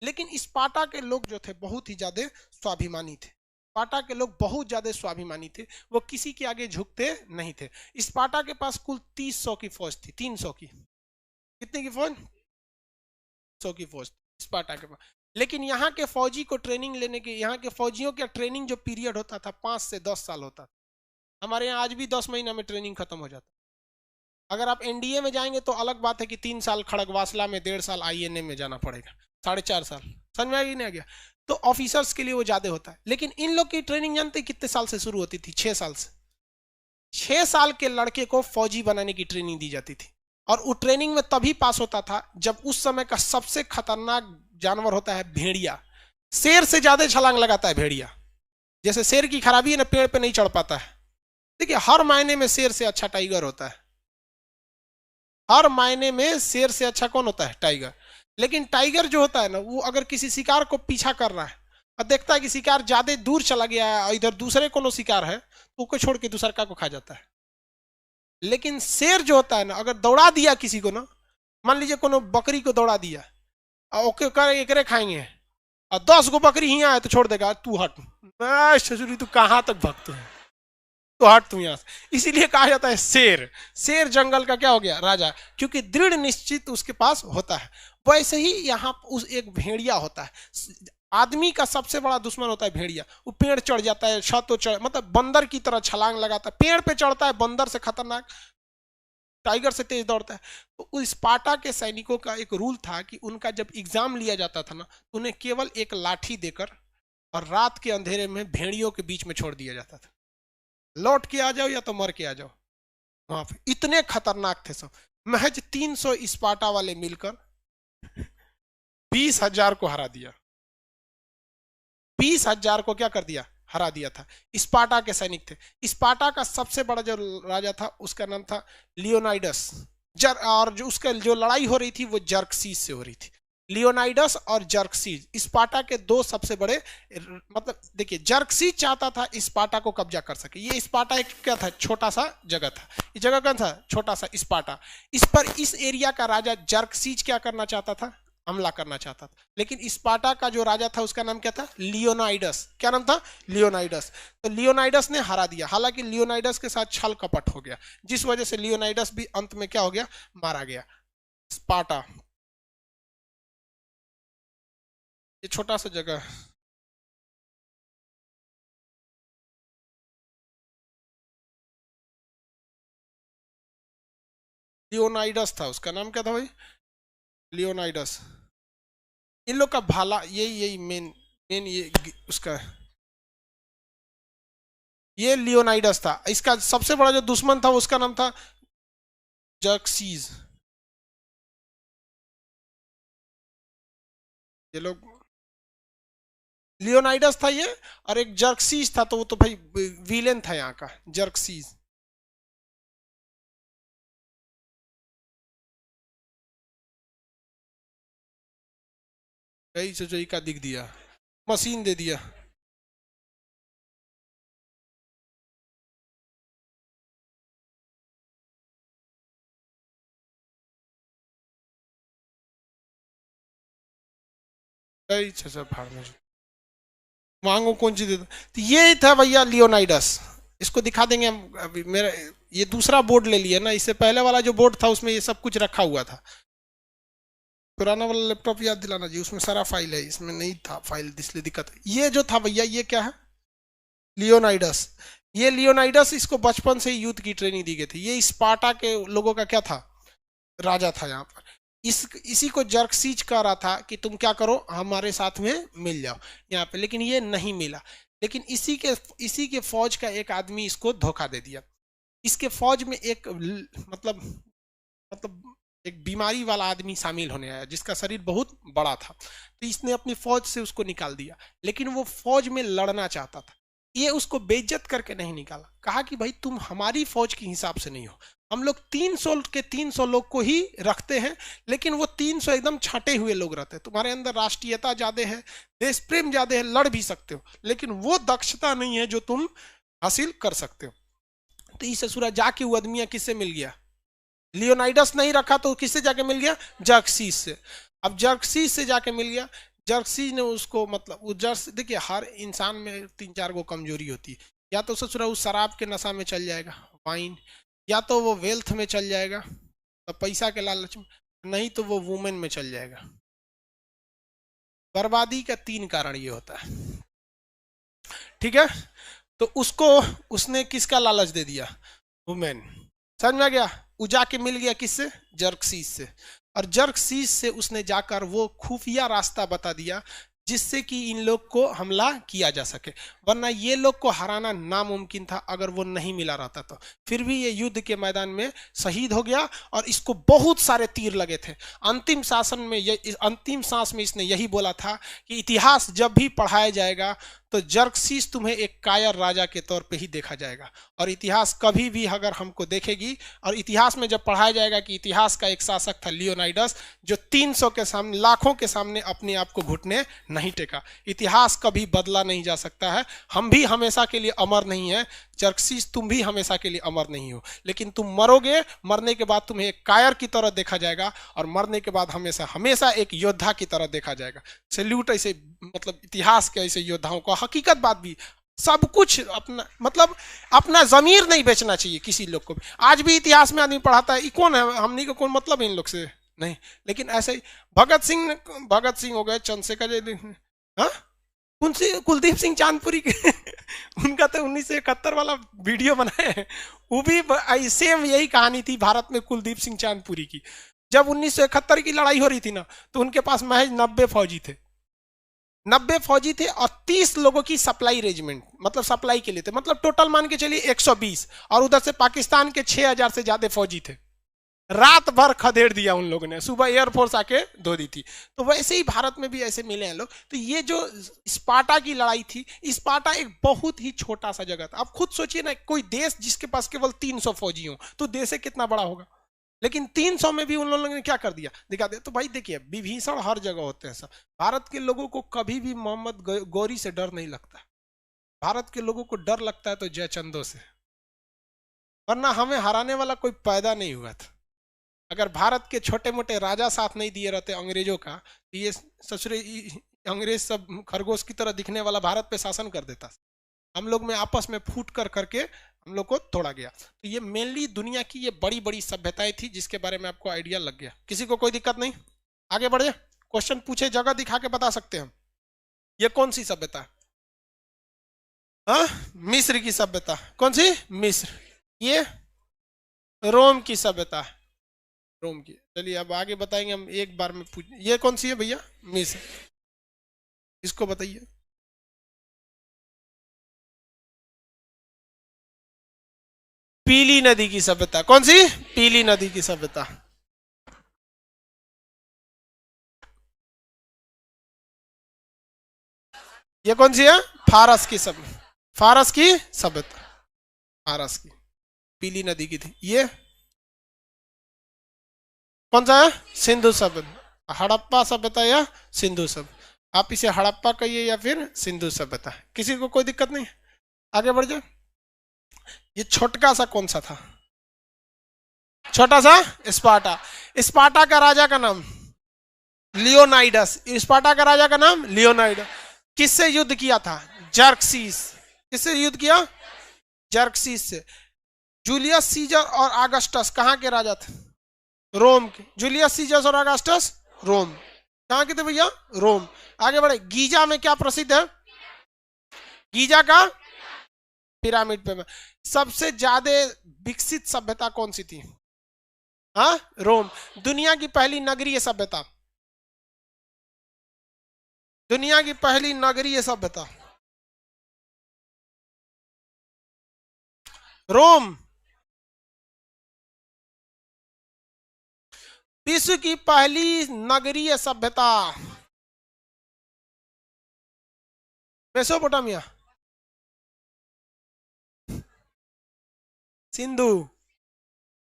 लेकिन स्पार्टा के लोग जो थे बहुत ही ज्यादा स्वाभिमानी थे। स्पार्टा के लोग बहुत ज्यादा स्वाभिमानी थे, वो किसी के आगे झुकते नहीं थे। स्पार्टा के पास कुल 300 की फौज थी। 300 की, कितने की फौज? 100 की फौज स्पार्टा के पास। लेकिन यहाँ के फौजी को ट्रेनिंग लेने के, यहाँ के फौजियों का ट्रेनिंग जो पीरियड होता था 5 से 10 साल होता था। हमारे यहाँ आज भी 10 महीना में ट्रेनिंग खत्म हो जाता। अगर आप एनडीए में जाएंगे तो अलग बात है कि 3 साल खड़गवासला में, 1.5 साल आईएनए में जाना पड़ेगा, 4.5 साल। समझ में आ गया? तो ऑफिसर्स के लिए वो ज्यादा होता है। लेकिन इन लोग की ट्रेनिंग जानते कितने साल से शुरू होती थी? 6 साल से। 6 साल के लड़के को फौजी बनाने की ट्रेनिंग दी जाती थी। और वो ट्रेनिंग में तभी पास होता था जब उस समय का सबसे खतरनाक जानवर होता है भेड़िया। शेर से ज्यादा छलांग लगाता है भेड़िया। जैसे शेर की खराबी है ना, पेड़ पे नहीं चढ़ पाता है। देखिए, हर मायने में शेर से अच्छा टाइगर होता है। हर मायने में शेर से अच्छा कौन होता है? टाइगर। लेकिन टाइगर जो होता है ना, वो अगर किसी शिकार को पीछा कर रहा है और देखता है कि शिकार ज्यादा दूर चला गया है और इधर दूसरे कोनो शिकार है, तो उसको छोड़ के दूसरा को खा जाता है। लेकिन शेर जो होता है ना, अगर दौड़ा दिया किसी को ना, मान लीजिए कोनो बकरी को दौड़ा दिया, ओके कर एकरे खाएंगे, और 10 गो बकरी ही आए तो छोड़ देगा, तू हट, ससुरी तू कहां तक भक्त है, तो हट तू यहां से। इसीलिए कहा जाता है शेर, शेर जंगल का क्या हो गया, राजा, क्योंकि दृढ़ निश्चित उसके पास होता है। वैसे ही यहाँ उस एक भेड़िया होता है। आदमी का सबसे बड़ा दुश्मन होता है भेड़िया। वो पेड़ चढ़ जाता है, छत तो चढ़, मतलब बंदर की तरह छलांग लगाता है, पेड़ पे चढ़ता है, बंदर से खतरनाक, टाइगर से तेज दौड़ता है। तो उस स्पार्टा के सैनिकों का एक रूल था कि उनका जब एग्जाम लिया जाता था ना, उन्हें केवल एक लाठी देकर और रात के अंधेरे में भेड़ियों के बीच में छोड़ दिया जाता था, लौट के आ जाओ या तो मर के आ जाओ। वहां पे इतने खतरनाक थे सब। महज 300 स्पार्टा वाले मिलकर 20,000 को हरा दिया, 20,000 को क्या कर दिया, हरा दिया था। स्पार्टा के सैनिक थे। स्पार्टा का सबसे बड़ा जो राजा था उसका नाम था लियोनाइडस। और जो उसका जो लड़ाई हो रही थी वो जर्कसीस से हो रही थी। लियोनाइडस और जर्कसीस स्पार्टा के दो सबसे बड़े, मतलब देखिए जर्कसीस चाहता था स्पार्टा को कब्जा कर सके। ये स्पार्टा एक क्या था, छोटा सा जगह था। ये जगह कौन था, छोटा सा स्पार्टा। इस पर इस एरिया का राजा जर्कसीस क्या करना चाहता था, हमला करना चाहता था। लेकिन स्पार्टा का जो राजा था उसका नाम क्या था, लियोनाइडस। क्या नाम था, लियोनाइडस। तो लियोनाइडस ने हरा दिया। हालांकि लियोनाइडस के साथ छल कपट हो गया, जिस वजह से लियोनाइडस भी अंत में क्या हो गया, मारा गया। स्पार्टा ये छोटा सा जगह है। लियोनाइडस था, उसका नाम क्या था भाई, लियोनाइडस। इन लोग का भाला यही यही मेन मेन ये उसका, ये लियोनाइडस था। इसका सबसे बड़ा जो दुश्मन था उसका नाम था जर्कसीस। ये लोग, लियोनाइडस था ये, और एक जर्कसीस था, तो वो तो भाई विलेन था यहाँ का, जर्कसीस। कई चचोई का दिख दिया, मशीन दे दिया। कई चचा भाड़ में मांगो कौन चीज देता। तो ये था भैया लियोनाइडस। इसको दिखा देंगे हम। अभी मेरा ये दूसरा बोर्ड ले लिया ना, इससे पहले वाला जो बोर्ड था उसमें ये सब कुछ रखा हुआ था। पुराना वाला लैपटॉप याद दिलाना जी, उसमें सारा फाइल है, इसमें नहीं था फाइल, इसलिए दिक्कत है। ये जो था भैया ये क्या है, लियोनाइडस। ये लियोनाइडस, इसको बचपन से ही युद्ध की ट्रेनिंग दी गई थी। ये स्पार्टा के लोगों का क्या था, राजा था यहाँ पर। इसी को जर्कसीज कह रहा था कि तुम क्या करो, हमारे साथ में मिल जाओ यहाँ पे, लेकिन ये नहीं मिला। लेकिन इसी के फौज का एक आदमी इसको धोखा दे दिया। इसके फौज में एक मतलब एक बीमारी वाला आदमी शामिल होने आया जिसका शरीर बहुत बड़ा था। तो इसने अपनी फौज से उसको निकाल दिया। लेकिन वो फौज में लड़ना चाहता था। ये उसको बेइज्जत करके नहीं निकाला, कहा कि भाई तुम हमारी फौज के हिसाब से नहीं हो, हम लोग 300 लोग को ही रखते हैं, लेकिन वो 300 एकदम छाटे हुए लोग रहते हैं। तुम्हारे अंदर राष्ट्रीयता ज्यादा है, देश प्रेम ज्यादा है, लड़ भी सकते हो, लेकिन वो दक्षता नहीं है जो तुम हासिल कर सकते हो। तो इस ससुरा जाके वो आदमी किससे मिल गया, लियोनाइडस नहीं रखा तो किससे जाके मिल गया, जर्कसीस से। अब जर्कसीस से जाके मिल गया। जर्कसीस ने उसको, मतलब वो देखिए हर इंसान में 3-4 गो कमजोरी होती है। या तो ससुरा उस शराब के नशा में चल जाएगा, वाइन, या तो वो वेल्थ में चल जाएगा, तो पैसा के लालच में, नहीं तो वो वुमेन में चल जाएगा। बर्बादी का 3 कारण ये होता है, ठीक है। तो उसको उसने किसका लालच दे दिया, वुमेन। समझ में आ गया। वो जाके मिल गया किससे, जर्कसीस से। और जर्कसीस से उसने जाकर वो खुफिया रास्ता बता दिया जिससे कि इन लोग को हमला किया जा सके, वरना ये लोग को हराना नामुमकिन था अगर वो नहीं मिला रहता तो। फिर भी ये युद्ध के मैदान में शहीद हो गया और इसको बहुत सारे तीर लगे थे। अंतिम अंतिम सांस में इसने यही बोला था कि इतिहास जब भी पढ़ाया जाएगा तो जर्कसीस तुम्हें एक कायर राजा के तौर पे ही देखा जाएगा। और इतिहास कभी भी अगर हमको देखेगी, और इतिहास में जब पढ़ाया जाएगा कि इतिहास का एक शासक था लियोनाइडस, जो 300 के सामने, लाखों के सामने अपने आप को घुटने नहीं टेका। इतिहास कभी बदला नहीं जा सकता है, हम भी हमेशा के लिए अमर नहीं है। जर्क्सीस तुम भी हमेशा के लिए अमर नहीं हो, लेकिन तुम मरोगे, मरने के बाद तुम्हें एक कायर की तरह देखा जाएगा और मरने के बाद हमेशा हमेशा एक योद्धा की तरह देखा जाएगा। सैल्यूट ऐसे मतलब इतिहास के ऐसे योद्धाओं को। हकीकत बात भी, सब कुछ अपना मतलब अपना जमीर नहीं बेचना चाहिए किसी लोग को भी। आज भी इतिहास में आदमी पढ़ाता है, कौन है, हमने को कौन मतलब है इन लोग से, नहीं। लेकिन ऐसे ही भगत सिंह हो गए, चंद्रशेखर, हाँ कौन से, कुलदीप सिंह चांदपुरी के उनका तो 1971 वाला वीडियो बनाए हैं, वो भी सेम यही कहानी थी भारत में कुलदीप सिंह चांदपुरी की। जब 1971 की लड़ाई हो रही थी ना, तो उनके पास महज 90 फौजी थे, 90 फौजी थे और 30 लोगों की सप्लाई रेजिमेंट, मतलब सप्लाई के लिए थे, मतलब टोटल मान के चलिए 120, और उधर से पाकिस्तान के 6000 से ज्यादा फौजी थे। रात भर खदेड़ दिया उन लोगों ने, सुबह एयरफोर्स आके धो दी थी। तो वैसे ही भारत में भी ऐसे मिले हैं लोग। तो ये जो स्पार्टा की लड़ाई थी, स्पार्टा एक बहुत ही छोटा सा जगह था। आप खुद सोचिए ना, कोई देश जिसके पास केवल 300 फौजी हो, तो देश कितना बड़ा होगा। लेकिन 300 में भी उन लोगों ने क्या कर दिया, दिखा दिया। तो भाई देखिए, विभीषण हर जगह होते हैं सब। भारत के लोगों को कभी भी मोहम्मद गौरी से डर नहीं लगता। भारत के लोगों को डर लगता है तो जयचंदो से, वरना हमें हराने वाला कोई पैदा नहीं हुआ था। अगर भारत के छोटे मोटे राजा साथ नहीं दिए रहते अंग्रेजों का, तो ये ससुरे अंग्रेज सब खरगोश की तरह दिखने वाला भारत पे शासन कर देता। हम लोग में आपस में फूट कर करके हम लोग को तोड़ा गया। तो ये मेनली दुनिया की ये बड़ी बड़ी सभ्यताएं थी, जिसके बारे में आपको आइडिया लग गया। किसी को कोई दिक्कत नहीं, आगे बढ़े। क्वेश्चन पूछे, जगह दिखा के बता सकते हैं। ये कौन सी सभ्यता है? हाँ, मिस्र की सभ्यता। कौन सी? मिस्र। ये रोम की सभ्यता है, रोम की। चलिए अब आगे बताएंगे हम, एक बार में पूछ। ये कौन सी है भैया? मिस्र। इसको बताइए। पीली नदी की सभ्यता। कौन सी? पीली नदी की सभ्यता। ये कौन सी है? फारस की सभ्यता। फारस की सभ्यता, फारस की, पीली नदी की थी। ये कौन सा है? सिंधु सभ्यता। हड़प्पा सभ्यता या सिंधु सभ्यता। आप इसे हड़प्पा कहिए या फिर सिंधु सभ्यता। किसी को कोई दिक्कत नहीं, आगे बढ़ जाए। ये छोटका सा कौन सा था? छोटा सा स्पार्टा। स्पार्टा का राजा का नाम लियोनाइडस। स्पार्टा का राजा का नाम लियोनाइडस। किससे युद्ध किया था? जर्क्सीस। किससे युद्ध किया? जर्क्सीस से। जूलियस सीजर और अगस्टस कहाँ के राजा थे? रोम के। जूलियस सीजर और अगस्टस रोम। कहाँ के थे भैया? रोम। आगे बढ़े। गीजा में क्या प्रसिद्ध है? गीजा का पिरामिड पे। सबसे ज्यादा विकसित सभ्यता कौन सी थी? हाँ, रोम। दुनिया की पहली नगरीय सभ्यता। दुनिया की पहली नगरीय सभ्यता रोम। विश्व की पहली नगरीय सभ्यता मेसोपोटामिया, सिंधु।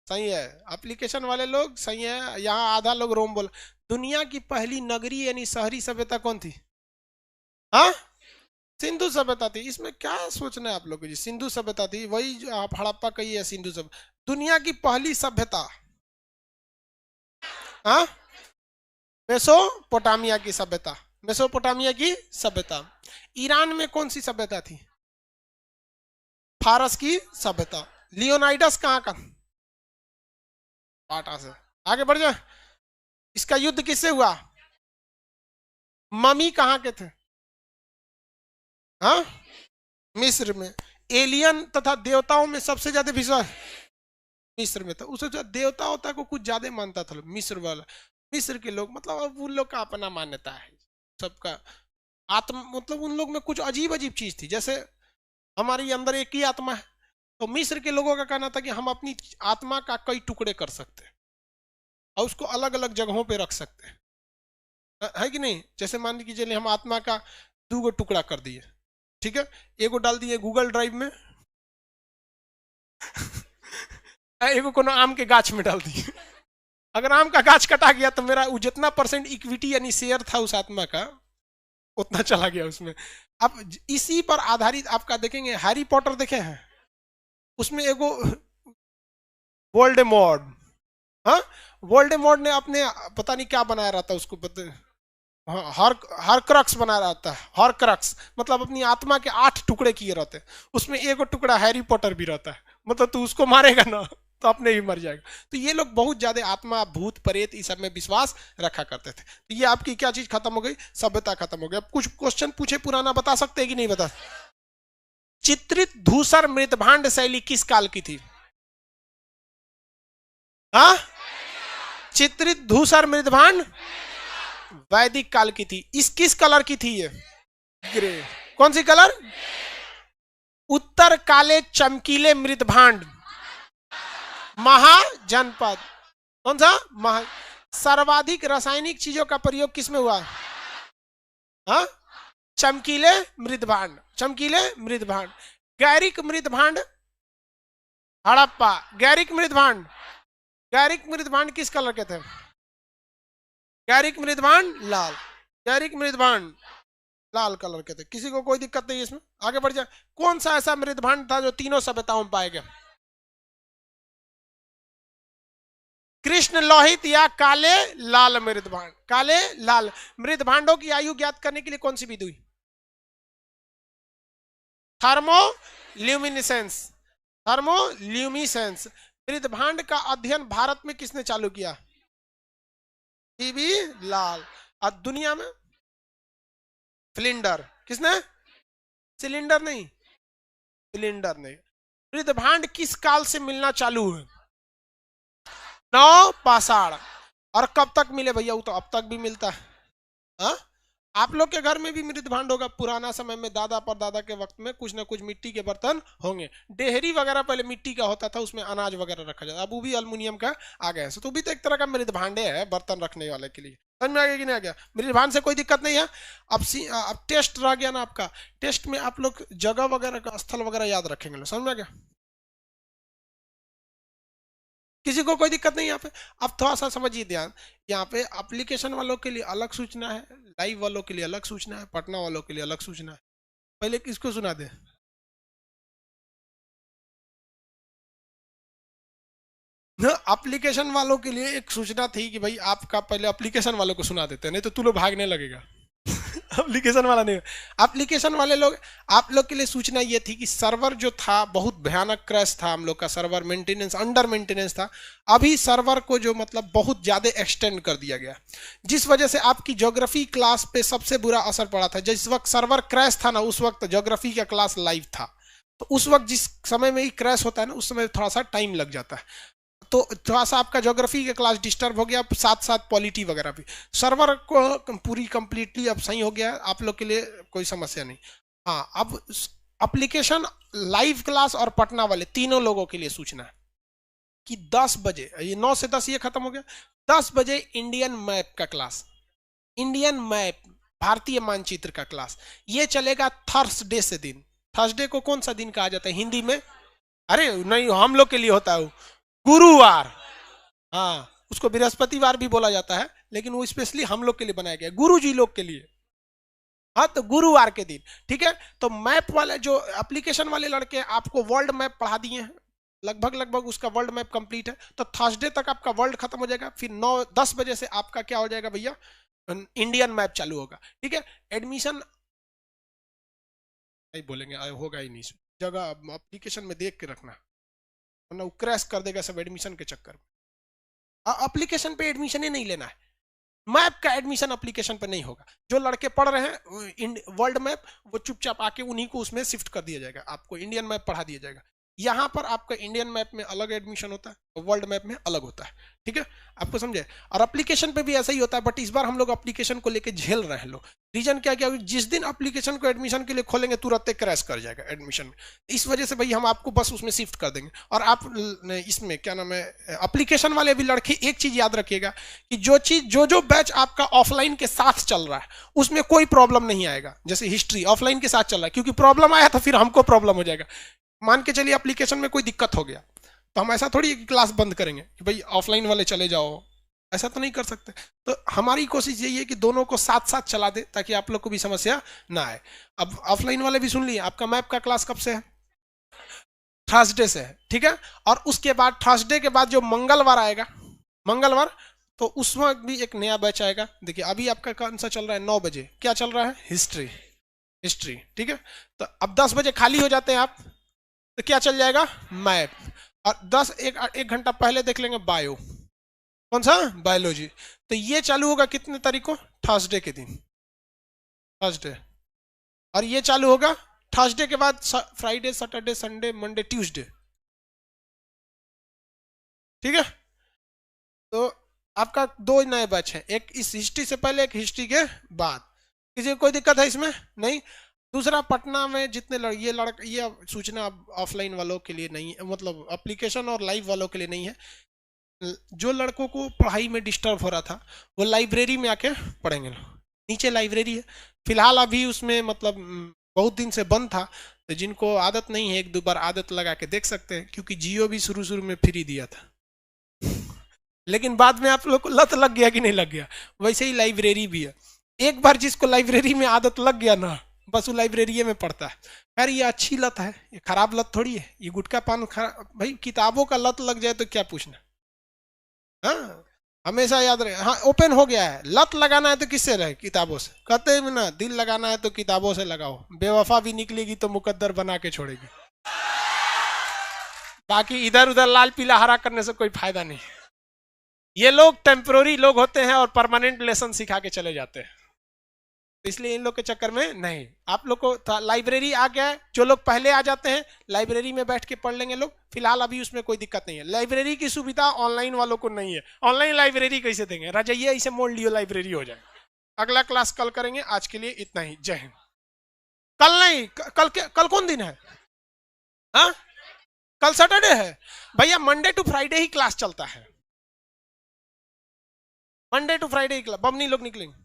सही है, एप्लीकेशन वाले लोग सही है। यहाँ आधा लोग रोम बोला। दुनिया की पहली नगरीय यानी शहरी सभ्यता कौन थी? हाँ, सिंधु सभ्यता थी। इसमें क्या सोचना है आप लोग जी? सिंधु सभ्यता थी, वही जो आप हड़प्पा कही है सिंधु सभ्यता। दुनिया की पहली सभ्यता, हाँ, मेसोपोटामिया की सभ्यता। मेसोपोटामिया की सभ्यता। ईरान में कौन सी सभ्यता थी? फारस की सभ्यता। लियोनाइडस कहाँ का? स्पार्टा से। आगे बढ़ जाए। इसका युद्ध किससे हुआ? ममी कहाँ के थे? हाँ, मिस्र में। एलियन तथा देवताओं में सबसे ज्यादा विश्वास मिस्र में था। उसे जो देवता होता को कुछ ज्यादा मानता था मिस्र वाला। मिस्र के लोग मतलब अब उन लोग का अपना मान्यता है सबका। आत्मा मतलब उन लोग में कुछ अजीब अजीब चीज थी। जैसे हमारे अंदर एक ही आत्मा है, तो मिस्र के लोगों का कहना था कि हम अपनी आत्मा का कई टुकड़े कर सकते हैं और उसको अलग अलग जगहों पे रख सकते हैं, है कि नहीं? जैसे मान लीजिए हम आत्मा का 2 टुकड़ा कर दिए, ठीक है, एगो डाल दिए गूगल ड्राइव में एगो कोनो आम के गाछ में डाल दिए। अगर आम का गाछ कटा गया तो मेरा जितना % इक्विटी यानी शेयर था उस आत्मा का, उतना चला गया उसमें। अब इसी पर आधारित आपका देखेंगे, हैरी पॉटर देखे हैं? उसमें एगो वोल्डेमॉर्ट, हाँ वोल्डेमॉर्ट ने अपने पता नहीं क्या बनाया रहता उसको पता, हाँ हर क्रक्स बना रहता है, हर क्रक्स मतलब अपनी आत्मा के 8 टुकड़े किए रहते हैं, उसमें एगो टुकड़ा हैरी पॉटर भी रहता है, मतलब तू उसको मारेगा ना तो अपने ही मर जाएगा। तो ये लोग बहुत ज्यादा आत्मा भूत प्रेत इस सब में विश्वास रखा करते थे। तो ये आपकी क्या चीज खत्म हो गई, सभ्यता खत्म हो गई। अब कुछ क्वेश्चन पूछे पुराना, बता सकते हैं कि नहीं बता। चित्रित धूसर मृतभांड शैली किस काल की थी? हाँ, चित्रित धूसर मृतभांड वैदिक काल की थी। इस किस कलर की थी ये? ग्रे। कौन सी कलर? उत्तर काले चमकीले मृतभांड महाजनपद। कौन सा? महा। सर्वाधिक रासायनिक चीजों का प्रयोग किसमें हुआ? हाँ, चमकीले मृतभांड, चमकीले मृतभांड। गैरिक मृतभांड हड़प्पा। गैरिक मृतभांड, गैरिक मृतभांड किस कलर के थे? गैरिक मृतभांड लाल, गैरिक मृतभांड लाल कलर के थे। किसी को कोई दिक्कत नहीं इसमें, आगे बढ़ जाए। कौन सा ऐसा मृतभांड था जो तीनों सभ्यताओं में पाया गया? कृष्ण लोहित या काले लाल मृतभांड? काले लाल मृतभांडों की आयु ज्ञात करने के लिए कौन सी विधि हुई? Thermoluminescence, thermoluminescence. मृतभांड का अध्ययन भारत में किसने चालू किया? टीबी लाल। और दुनिया में? फ्लिंडर। किसने? सिलेंडर नहीं, सिलेंडर नहीं। मृतभांड किस काल से मिलना चालू हुए? नौ पाषाण। और कब तक मिले भैया? वो तो अब तक भी मिलता है। हा? आप लोग के घर में भी मृतभांड होगा। पुराना समय में दादा परदादा के वक्त में कुछ ना कुछ मिट्टी के बर्तन होंगे। डेहरी वगैरह पहले मिट्टी का होता था, उसमें अनाज वगैरह रखा जाता, अब वो भी अल्मुनियम का आ गया है। तो भी तो एक तरह का मृतभांडे है, बर्तन रखने वाले के लिए। समझ में आ गया कि नहीं आ गया? मृतभांड से कोई दिक्कत नहीं है। अब टेस्ट रह गया ना आपका। टेस्ट में आप लोग जगह वगैरह का स्थल वगैरह याद रखेंगे। समझ में आ गया? किसी को कोई दिक्कत नहीं यहाँ पे। अब थोड़ा सा समझिए ध्यान। यहाँ पे एप्लीकेशन वालों के लिए अलग सूचना है, लाइव वालों के लिए अलग सूचना है, पटना वालों के लिए अलग सूचना है। पहले किसको सुना दे? एप्लीकेशन वालों के लिए एक सूचना थी कि भाई आपका पहले एप्लीकेशन वालों को सुना देते हैं, नहीं तो तू लोग भागने लगेगा। एप्लीकेशन वाला नहीं, एप्लीकेशन वाले लोग, आप लोग के लिए सूचना ये थी कि सर्वर जो था बहुत भयानक क्रैश था। हम लोग का सर्वर मेंटेनेंस, अंडर मेंटेनेंस था। अभी सर्वर को जो मतलब बहुत ज्यादा एक्सटेंड कर दिया गया, जिस वजह से आपकी ज्योग्राफी क्लास पे सबसे बुरा असर पड़ा था। जिस वक्त सर्वर क्रैश था ना, उस वक्त ज्योग्राफी का क्लास लाइव था। तो उस वक्त जिस समय में ही क्रैश होता है ना, उस समय थोड़ा सा टाइम लग जाता है। तो थोड़ा सा आपका ज्योग्राफी का क्लास डिस्टर्ब हो गया, साथ साथ पॉलिटी वगैरह भी। सर्वर को पूरी कंप्लीटली अब सही हो गया, आप लोग के लिए कोई समस्या नहीं। हाँ, अब एप्लीकेशन, लाइव क्लास और पटना वाले तीनों लोगों के लिए सूचना है कि 10 बजे, ये 9 से 10 ये खत्म हो गया, 10 बजे इंडियन मैप का क्लास, इंडियन मैप भारतीय मानचित्र का क्लास, ये चलेगा थर्सडे से दिन। थर्सडे को कौन सा दिन कहा जाता है हिंदी में? अरे नहीं, हम लोग के लिए होता है गुरुवार। हाँ, उसको बृहस्पतिवार भी बोला जाता है, लेकिन वो स्पेशली हम लोग के लिए बनाया गया, गुरु जी लोग के लिए। हाँ, तो गुरुवार के दिन, ठीक है। तो मैप वाले जो एप्लीकेशन वाले लड़के आपको वर्ल्ड मैप पढ़ा दिए हैं, लगभग लगभग उसका वर्ल्ड मैप कंप्लीट है। तो थर्सडे तक आपका वर्ल्ड खत्म हो जाएगा, फिर 9-10 बजे से आपका क्या हो जाएगा भैया? इंडियन मैप चालू होगा, ठीक है। एडमिशन नहीं बोलेंगे, होगा ही नहीं। जगह एप्लीकेशन में देख के रखना, वरना वो क्रैश कर देगा सब एडमिशन के चक्कर में। एप्लीकेशन पे एडमिशन ही नहीं लेना है, मैप का एडमिशन एप्लीकेशन पे नहीं होगा। जो लड़के पढ़ रहे हैं वर्ल्ड मैप, वो चुपचाप आके उन्हीं को उसमें शिफ्ट कर दिया जाएगा, आपको इंडियन मैप पढ़ा दिया जाएगा। यहाँ पर आपका इंडियन मैप में अलग एडमिशन होता है और वर्ल्ड मैप में अलग होता है, ठीक है। आपको समझे? और एप्लीकेशन पे भी ऐसा ही होता है, बट इस बार हम लोग एप्लीकेशन को लेके झेल रहे हैं लोग। रीजन क्या क्या? जिस दिन एप्लीकेशन को एडमिशन के लिए खोलेंगे तुरंत क्रैश कर जाएगा एडमिशन में। इस वजह से भाई हम आपको बस उसमें शिफ्ट कर देंगे। और आप इसमें क्या नाम है, एप्लीकेशन वाले भी लड़के एक चीज याद रखिएगा कि जो बैच आपका ऑफलाइन के साथ चल रहा है उसमें कोई प्रॉब्लम नहीं आएगा। जैसे हिस्ट्री ऑफलाइन के साथ चल रहा है, क्योंकि प्रॉब्लम आया तो फिर हमको प्रॉब्लम हो जाएगा। मान के चलिए एप्लीकेशन में कोई दिक्कत हो गया, तो हम ऐसा थोड़ी क्लास बंद करेंगे कि भाई ऑफलाइन वाले चले जाओ, ऐसा तो नहीं कर सकते। तो हमारी कोशिश यही है कि दोनों को साथ साथ चला दे, ताकि आप लोग को भी समस्या ना आए। अब ऑफलाइन वाले भी सुन लिए, आपका मैप का क्लास कब से है? थर्सडे से है, ठीक है। और उसके बाद थर्सडे के बाद जो मंगलवार आएगा, मंगलवार, तो उसमें भी एक नया बैच आएगा। देखिए अभी आपका कौन सा चल रहा है, 9 बजे क्या चल रहा है, हिस्ट्री, हिस्ट्री, ठीक है। तो अब 10 बजे खाली हो जाते हैं आप, तो क्या चल जाएगा, मैप। और 10 एक घंटा पहले देख लेंगे बायो, कौन सा, बायोलॉजी। तो ये चालू होगा कितने तारीख को, थर्सडे के दिन, थर्सडे। और ये चालू होगा थर्सडे के बाद Friday, Saturday, Sunday, Monday, Tuesday, ठीक है। तो आपका 2 नए बैच हैं, एक इस हिस्ट्री से पहले, एक हिस्ट्री के बाद। किसी को कोई दिक्कत है इसमें, नहीं। दूसरा, पटना में जितने ये सूचना ऑफलाइन वालों के लिए नहीं है, मतलब एप्लीकेशन और लाइव वालों के लिए नहीं है। जो लड़कों को पढ़ाई में डिस्टर्ब हो रहा था वो लाइब्रेरी में आके पढ़ेंगे। नीचे लाइब्रेरी है, फिलहाल अभी उसमें मतलब बहुत दिन से बंद था, तो जिनको आदत नहीं है 1-2 बार आदत लगा के देख सकते हैं, क्योंकि जियो भी शुरू शुरू में फ्री दिया था, लेकिन बाद में आप लोग को लत लग गया कि नहीं लग गया। वैसे ही लाइब्रेरी भी है, एक बार जिसको लाइब्रेरी में आदत लग गया ना, बस वो लाइब्रेरी में पढ़ता है। यार ये अच्छी लत है, ये खराब लत थोड़ी है, ये गुटखा पान भाई किताबों का लत लग जाए तो क्या पूछना। हाँ, हमेशा याद रहे। हाँ, ओपन हो गया है, लत लगाना है तो किससे रहे, किताबों से। कहते हैं ना, दिल लगाना है तो किताबों से लगाओ, बेवफा भी निकलेगी तो मुकद्दर बना के छोड़ेगी, बाकी इधर उधर लाल पीला हरा करने से कोई फायदा नहीं। ये लोग टेम्पोररी लोग होते हैं और परमानेंट लेसन सिखा के चले जाते हैं, इसलिए इन लोग के चक्कर में नहीं। आप लोग को लाइब्रेरी आ गया है, जो लोग पहले आ जाते हैं लाइब्रेरी में बैठ के पढ़ लेंगे लोग, फिलहाल अभी उसमें कोई दिक्कत नहीं है। लाइब्रेरी की सुविधा ऑनलाइन वालों को नहीं है, ऑनलाइन लाइब्रेरी कैसे देंगे, रजाइए इसे मोड़ लियो, लाइब्रेरी हो जाए। अगला क्लास कल करेंगे, आज के लिए इतना ही, जय हिंद। कल नहीं, कल कौन दिन है, हाँ कल सैटरडे है भैया, मंडे टू फ्राइडे ही क्लास चलता है, मंडे टू फ्राइडे ही क्लास, बमनी लोग निकलेंगे।